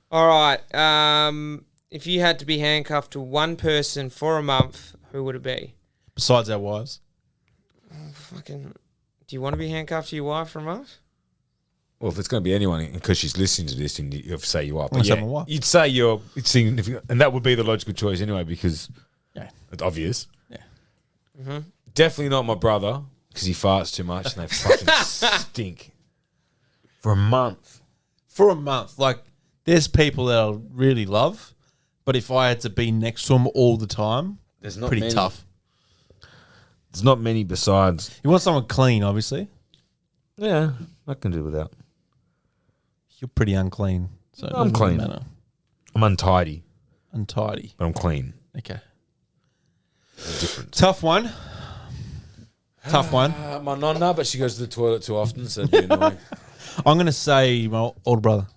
All right. If you had to be handcuffed to one person for a month, who would it be? Besides our wives. Fucking. Do you want to be handcuffed to your wife for a month? Well, if it's going to be anyone, because she's listening to this, and you say you are, I'll but say yeah, my wife. you'd say you're significant, and that would be the logical choice anyway, because Yeah. it's obvious. Yeah. Definitely not my brother, because he farts too much and they fucking stink. For a month. For a month. Like, there's people that I really love, but if I had to be next to them all the time, There's not pretty many. tough. There's not many besides. You want someone clean, obviously. Yeah, I can do without. You're pretty unclean. So it I'm doesn't really clean. matter. I'm untidy, Untidy. but I'm clean. Okay. There's a difference. Tough one. Tough one. My nonna, but she goes to the toilet too often, so it'd be annoying. I'm going to say my older brother,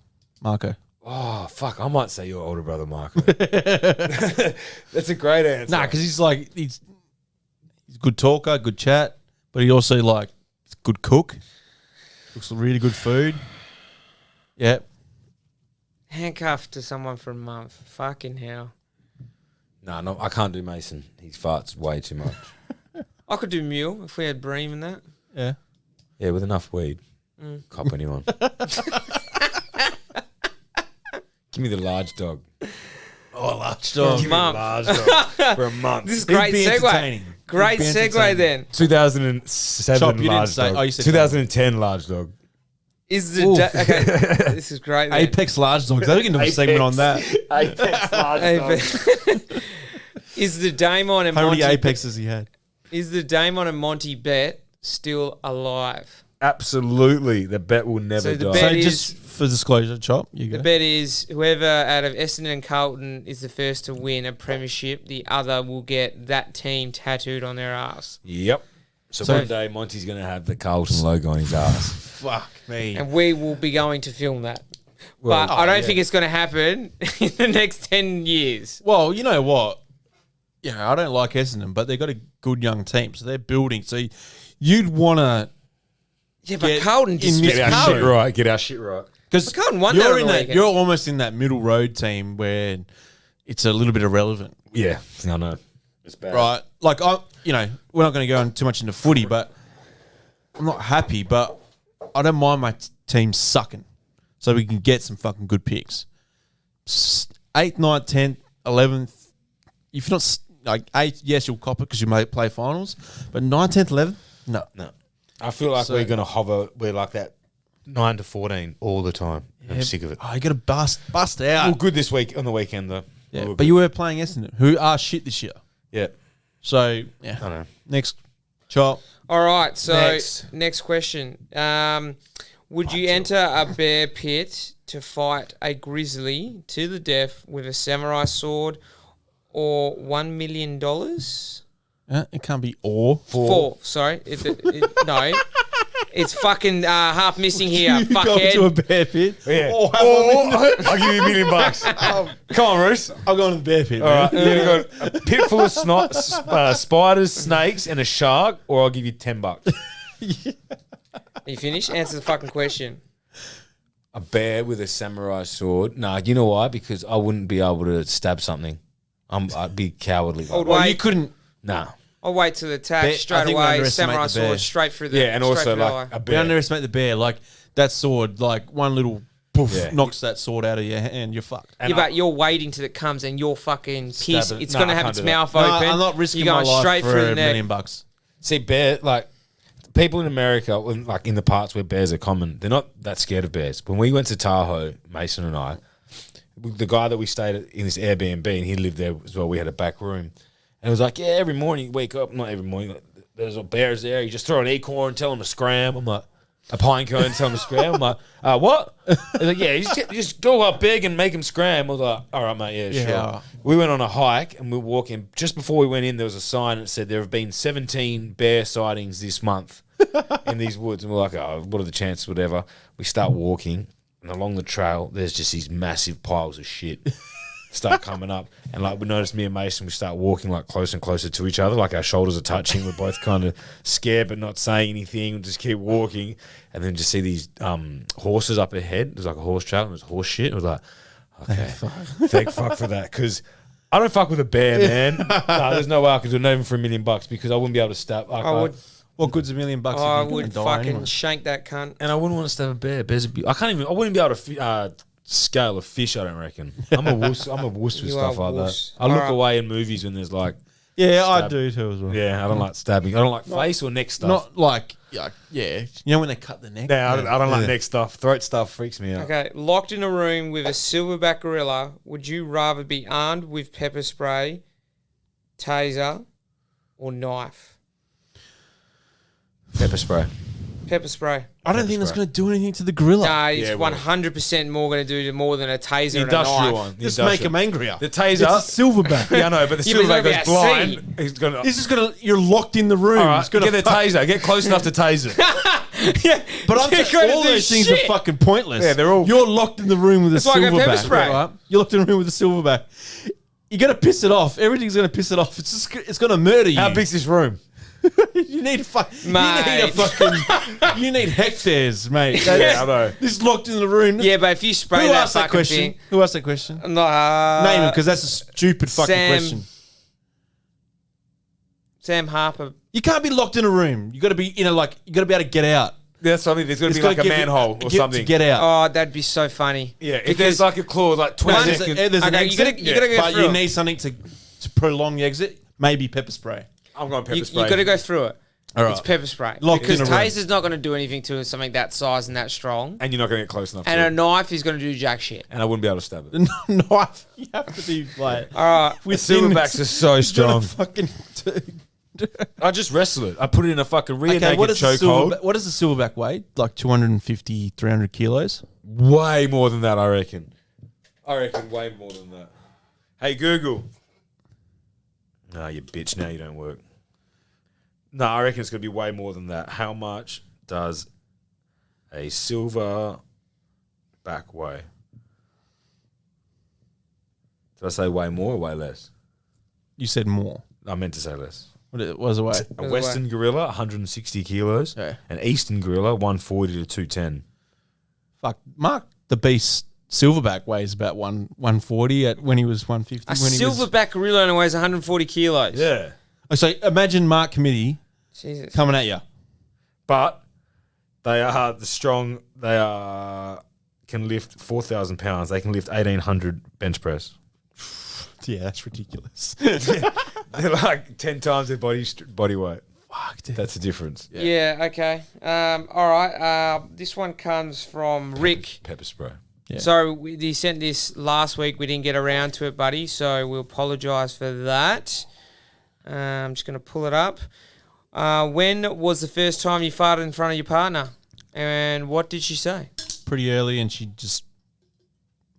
Marco. Oh, fuck. I might say your older brother, Marco. That's a great answer. Nah, because he's a good talker, good chat, but he also like he's a good cook. Cooks really good food. Yeah. Handcuffed to someone for a month. Fucking hell. Nah, no, I can't do Mason. He farts way too much. I could do mule if we had Bream and that. Yeah. Yeah, with enough weed. Cop anyone. Give me the large dog. Oh, large dog. Month. Large dog. For a month. This is He'd great be segue. entertaining. Great He'd be segue entertaining. then. 2007 Chop, you didn't large say- dog. oh, you said 2010 large dog. Is the okay? This is great. then. Apex large dogs. They don't get into a segment on that. Is the Damon and How Monty many Apex has he had? Is the Damon and Monty bet still alive? Absolutely, the bet will never So the die. bet So is- just for disclosure, Chop, you The go. bet is whoever out of Essendon and Carlton is the first to win a premiership, the other will get that team tattooed on their ass. Yep. So, So- one day Monty's going to have the Carlton logo on his ass. Fuck me. And we will be going to film that. Well, but I don't think it's going to happen in the next 10 years. Well, you know what? I don't like Essendon, but they've got a good young team, so they're building. So you'd want to, Yeah, but Get Carlton in just this Get our Carlton. shit right. Get our shit right. because But Carlton won that on the weekend. you're almost in that middle road team where it's a little bit irrelevant, Yeah, I know. It's bad. right? Like we're not going to go on too much into footy, but I'm not happy. But I don't mind my team sucking, so we can get some fucking good picks. 8th, 9th, 10th, 11th. If you're not like 8th, yes, you'll cop it because you may play finals. But 9th, 10th, 11th, no. No. I feel like we're going to hover. We're like that 9 to 14 all the time. I'm sick of it. Oh, you got to bust out. Well, good this week on the weekend though. Yeah, We were but you were playing Essendon, who are shit this year. yeah, So yeah, I know. next Chop. All right, so Next. next question. Would you enter a bear pit to fight a grizzly to the death with a samurai sword or $1 million? It can't be or. Four. Sorry. No. It's fucking half missing here, You go into a fuckhead. bear pit. Yeah. Or have I'll give you $1 million. Come on, Roos. I'm going to the bear pit. All right, you're gonna go a pit full of spiders, snakes, and a shark, or I'll give you $10. Are you finished? Answer the fucking question. A bear with a samurai sword? Nah, you know why? Because I wouldn't be able to stab something. I'd be cowardly. Oh, Well, you wait. couldn't. Nah. I'll wait till the attack I straight think we away. underestimate Samurai the bear. sword straight through the Yeah, and straight also through the like eye. a We bear. underestimate the bear. Like that sword, like one little poof Yeah. knocks that sword out of your hand. You're fucked. And Yeah, but you're waiting till it comes and you're fucking pissed. it. It's No, going to I have can't its do that. mouth No, open. I'm not risking You're my going life straight for through the $1 neck. million. See, bear, like, people in America, like in the parts where bears are common, they're not that scared of bears. When we went to Tahoe, Mason and I, the guy that we stayed at in this Airbnb, and he lived there as well, we had a back room. And it was like, yeah, every morning you wake up, not every morning, like, there's a bears there. You just throw an acorn, tell them to scram. I'm like, a pine cone, tell them to scram. I'm like, what? He's like, yeah, you just go up big and make them scram. I was like, all right, mate, yeah, Yeah. Oh. sure. We went on a hike and we were walking. Just before we went in, there was a sign that said there have been 17 bear sightings this month in these woods. And we're like, oh, what are the chances, whatever. We start walking, and along the trail, there's just these massive piles of shit start coming up. And like we noticed, me and Mason, we start walking like closer and closer to each other, like our shoulders are touching. We're both kind of scared but not saying anything. We just keep walking, and then just see these horses up ahead. There's like a horse trail and there's horse shit. I was like, okay, thank fuck for that, because I don't fuck with a bear, man. No, there's no way I could do it, not even for $1 million, because I wouldn't be able to stab. Like, I would, What good's $1 million if I you're would going to die fucking anyway? shank that cunt. and I wouldn't want to stab a bear. Bears would be, I wouldn't be able to scale a fish. I don't reckon. I'm a wuss with You stuff are like wuss. that. I look Alright. away in movies when there's like, Yeah, I Stab. do too as well. yeah, I don't like stabbing. I don't like face or neck stuff. Not like, yeah. You know when they cut the neck? Yeah, I don't like Yeah. neck stuff. Throat stuff freaks me out. Okay, locked in a room with a silverback gorilla, would you rather be armed with pepper spray, taser, or knife? Pepper spray. Pepper spray. I don't think that's going to do anything to the gorilla. Nah, it's Yeah, well. 100% more going to do more than a taser The and a industrial knife. one. The Just make industrial. them angrier. The taser. It's a silverback. Yeah, I know, but the Yeah, but silverback it's goes gonna be at blind. He's gonna. This is going to, you're locked in the room. all right, It's gonna get the taser. Get close enough to taser. Yeah, But I'm you're saying gonna all do those things shit. are fucking pointless. Yeah, they're all- You're locked in the room with a That's why I got pepper silverback. spray. Right? You're locked in the room with a silverback. You're going to piss it off. Everything's going to piss it off. It's going to murder you. How big's this room? You need Mate. you need hectares, mate. Yeah, I know. This locked in the room. Yeah, but if you spray Who that asked that fucking question? thing... Who asked that question? Name Name him, because that's a stupid fucking Sam. question. Sam Harper. You can't be locked in a room. You got to be you got to be able to get out. There's something. There's going to be like a manhole or something. to get out. Oh, that'd be so funny. Yeah, if Because- there's like a clause, like 20 One- seconds. There's an Okay, exit, you gotta go but through you it. need something to prolong the exit. Maybe pepper spray. I'm going pepper You spray. got to go through it. All right. It's pepper spray. Locked because in a room. taser's not going to do anything to something that size and that strong. And you're not going to get close enough. And to a it. knife is going to do jack shit. And I wouldn't be able to stab it. Knife. You have to be like. All right. With Silverbacks are so strong. Fucking. I just wrestle it. I put it in a fucking rear naked what does chokehold. what does the silverback weigh? Like 250, 300 kilos? Way more than that, I reckon. I reckon way more than that. Hey, Google. No, you bitch. Now you don't work. No, I reckon it's going to be way more than that. How much does a silver back weigh? Did I say way more or way less? You said more. I meant to say less. What was the weight? A Western gorilla, 160 kilos. Yeah. An Eastern gorilla, 140 to 210. Fuck, Mark the Beast silverback weighs about 140 at when he was 150. A when he was, silverback gorilla only weighs 140 kilos. Yeah. so imagine Mark Committee Jesus. coming at you. But they are the strong. They are can lift 4,000 pounds. They can lift 1,800 bench press. Yeah, that's ridiculous. They're like 10 times their body weight. Fuck, dude. That's the difference. Yeah, okay. All right. This one comes from Rick. Pepper spray. Yeah. So he sent this last week. We didn't get around to it, buddy. So we apologise for that. I'm just going to pull it up. When was the first time you farted in front of your partner? And what did she say? Pretty early, and she just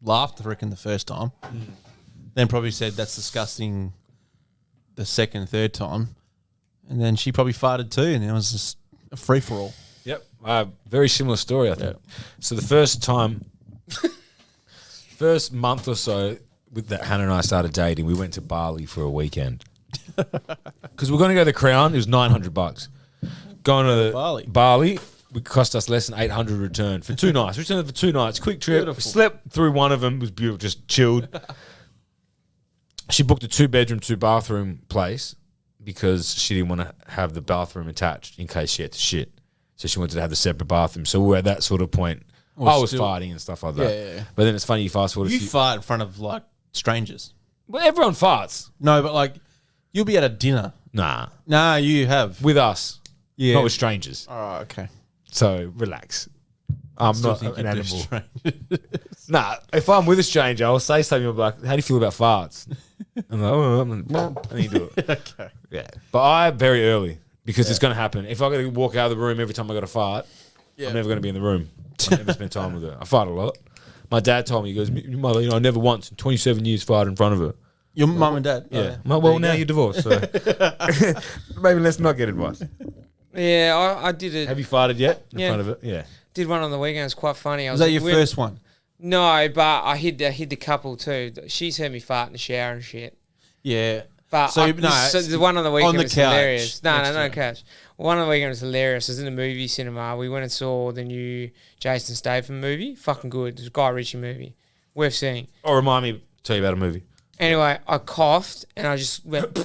laughed, I reckon, the first time. Then probably said, that's disgusting the second, third time. And then she probably farted too, and it was just a free-for-all. Yep. Very similar story, I think. So the first time, first month or so with that Hannah and I started dating, we went to Bali for a weekend. Because we're going to go to the Crown. It was $900. Going to the Bali would cost us less than 800 return for 2 nights. We returned for 2 nights. Quick trip. Beautiful. Slept through one of them. It was beautiful. Just chilled. She booked a 2-bedroom, 2-bathroom place because she didn't want to have the bathroom attached in case she had to shit. So she wanted to have the separate bathroom. So we're at that sort of point. I was farting and stuff like that. Yeah. But then it's funny, you fast forward. You fart in front of, like, strangers. Well, everyone farts. No, but, like, you'll be at a dinner. Nah. Nah, you have. With us. Yeah. Not with strangers. Oh, okay. So relax. I'm Still not think an you're animal. strangers. Nah, if I'm with a stranger, I'll say something I'll be like, how do you feel about farts? I'm like, and then you do it. Okay. Yeah. But I very early because it's going to happen. If I got to walk out of the room every time I got to fart, I'm never going to be in the room. I never spend time with her. I fart a lot. My dad told me, he goes, your mother, I never once in 27 years farted in front of her. Your mum and dad? Yeah. Oh, Well, now you're divorced, so maybe let's not get advice. Yeah, I did it. Have you farted yet in Yeah. front of it? Yeah. Did one on the weekend. It was quite funny. I Was that your with- first one? No, but I hid the couple too. She's heard me fart in the shower and shit. Yeah. But So, so the one on the weekend on the was couch hilarious. No, next no, to couch. One on the weekend was hilarious. I was in the movie cinema. We went and saw the new Jason Statham movie. Fucking good. It was a Guy Ritchie movie. Worth seeing. Or remind me, tell you about a movie. Anyway, I coughed and I just went,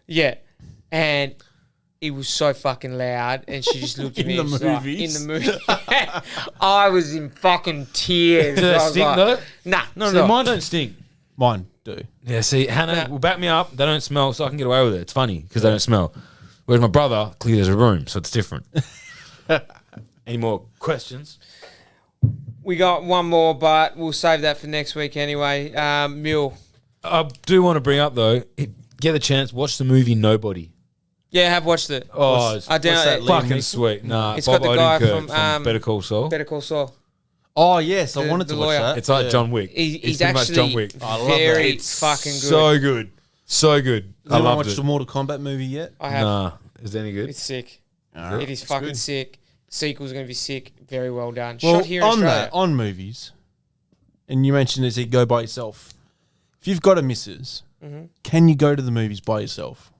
yeah. And it was so fucking loud. And she just looked at In me. the and she's like, movies? in the movie. I was in fucking tears. Does that I was stink like, though? Nah, not See, at all. mine don't stink. Mine do. Yeah, see, Hannah Yeah. will back me up. They don't smell, so I can get away with it. It's funny because they don't smell. Whereas my brother clears a room, so it's different. Any more questions? We got one more, but we'll save that for next week anyway. Mule. I do want to bring up though, get the chance, watch the movie Nobody. Yeah, I have watched it. Oh, it's I downloaded it. fucking sweet. Nah, It's Bob got the guy Odenkirk from, Better Call Saul. Better Call Saul. Oh, yes. I The- wanted the to watch lawyer. that. It's like Yeah. John Wick. He's It's pretty much actually John Wick. I love that. very It's fucking good. So good. So good. Has I anyone loved watched it. the Mortal Kombat movie yet? I have. Nah, is it any good? It's sick. Alright. It is That's fucking good. sick. Sequel's going to be sick. Very well done. Well, Shot here in on Australia. that, on movies, and you mentioned is you go by yourself. If you've got a missus, can you go to the movies by yourself?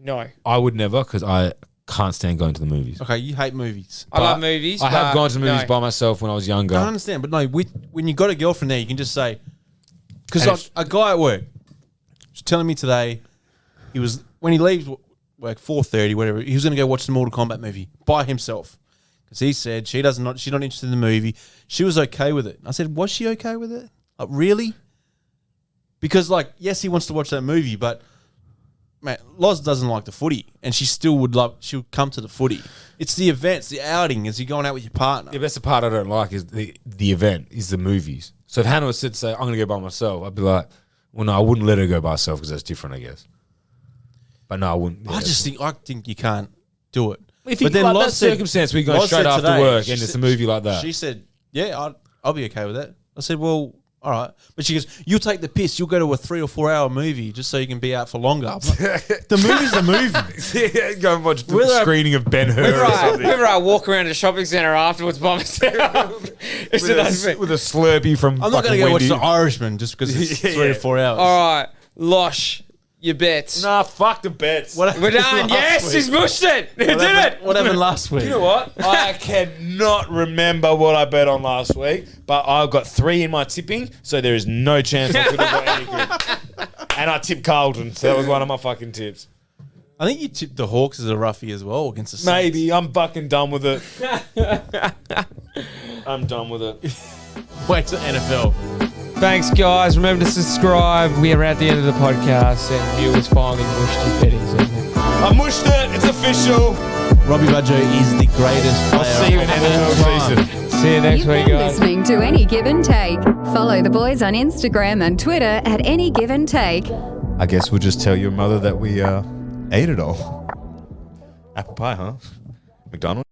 No. I would never because I can't stand going to the movies. Okay, you hate movies. I love But movies. I have but gone to the movies no. by myself when I was younger. I understand, but no, when you got a girlfriend there, you can just say, because And like a guy at work was telling me today, he was when he leaves work 4:30, whatever, he was going to go watch the Mortal Kombat movie by himself because he said she's not interested in the movie. She was okay with it. I said, was she okay with it? Like, really? Because like, yes, he wants to watch that movie, but mate, Loz doesn't like the footy, and she'll come to the footy. It's the events, the outing, as you're going out with your partner. Yeah, that's the part I don't like is the event, is the movies. So if Hannah was to say, I'm going to go by myself, I'd be like, well, no, I wouldn't let her go by herself because that's different, I guess. But no, I wouldn't. Yeah, I think you can't do it. If you, but then like Loz that said- circumstance, we go Loz straight said after today, work she and it's a said- movie like that. She said, yeah, I'll be okay with that. I said, well, all right. But she goes, you'll take the piss. You'll go to a 3 or 4 hour movie just so you can be out for longer. I'm like, the movie's the movie. Yeah, go and watch the Whether I- screening of Ben-Hur or something. Whenever I walk around the shopping centre afterwards by myself, it's With a Slurpee from I'm not going to fucking go watch Wendy. The Irishman just because it's Yeah. 3 or 4 hours. All right, Losh, your bets. Nah, fuck the bets. What We're done. happened Yes, last he's week? pushed it. He did it. What happened last week? You know what? I cannot remember what I bet on last week, but I got 3 in my tipping, so there is no chance I could have got any good. And I tipped Carlton, so that was one of my fucking tips. I think you tipped the Hawks as a roughie as well against the Saints. Maybe. I'm fucking done with it. I'm done with it. Wait till NFL. Thanks, guys. Remember to subscribe. We are at the end of the podcast, and viewers finally pushed his betting segment. I mushed it. It's official. Robbie Baggio is the greatest player. I'll see you in of all NFL time. season. See you next You've week, been guys. listening to Any Give and Take. Follow the boys on Instagram and Twitter at Any Give and Take. I guess we'll just tell your mother that we ate it all. Apple pie, huh? McDonald's?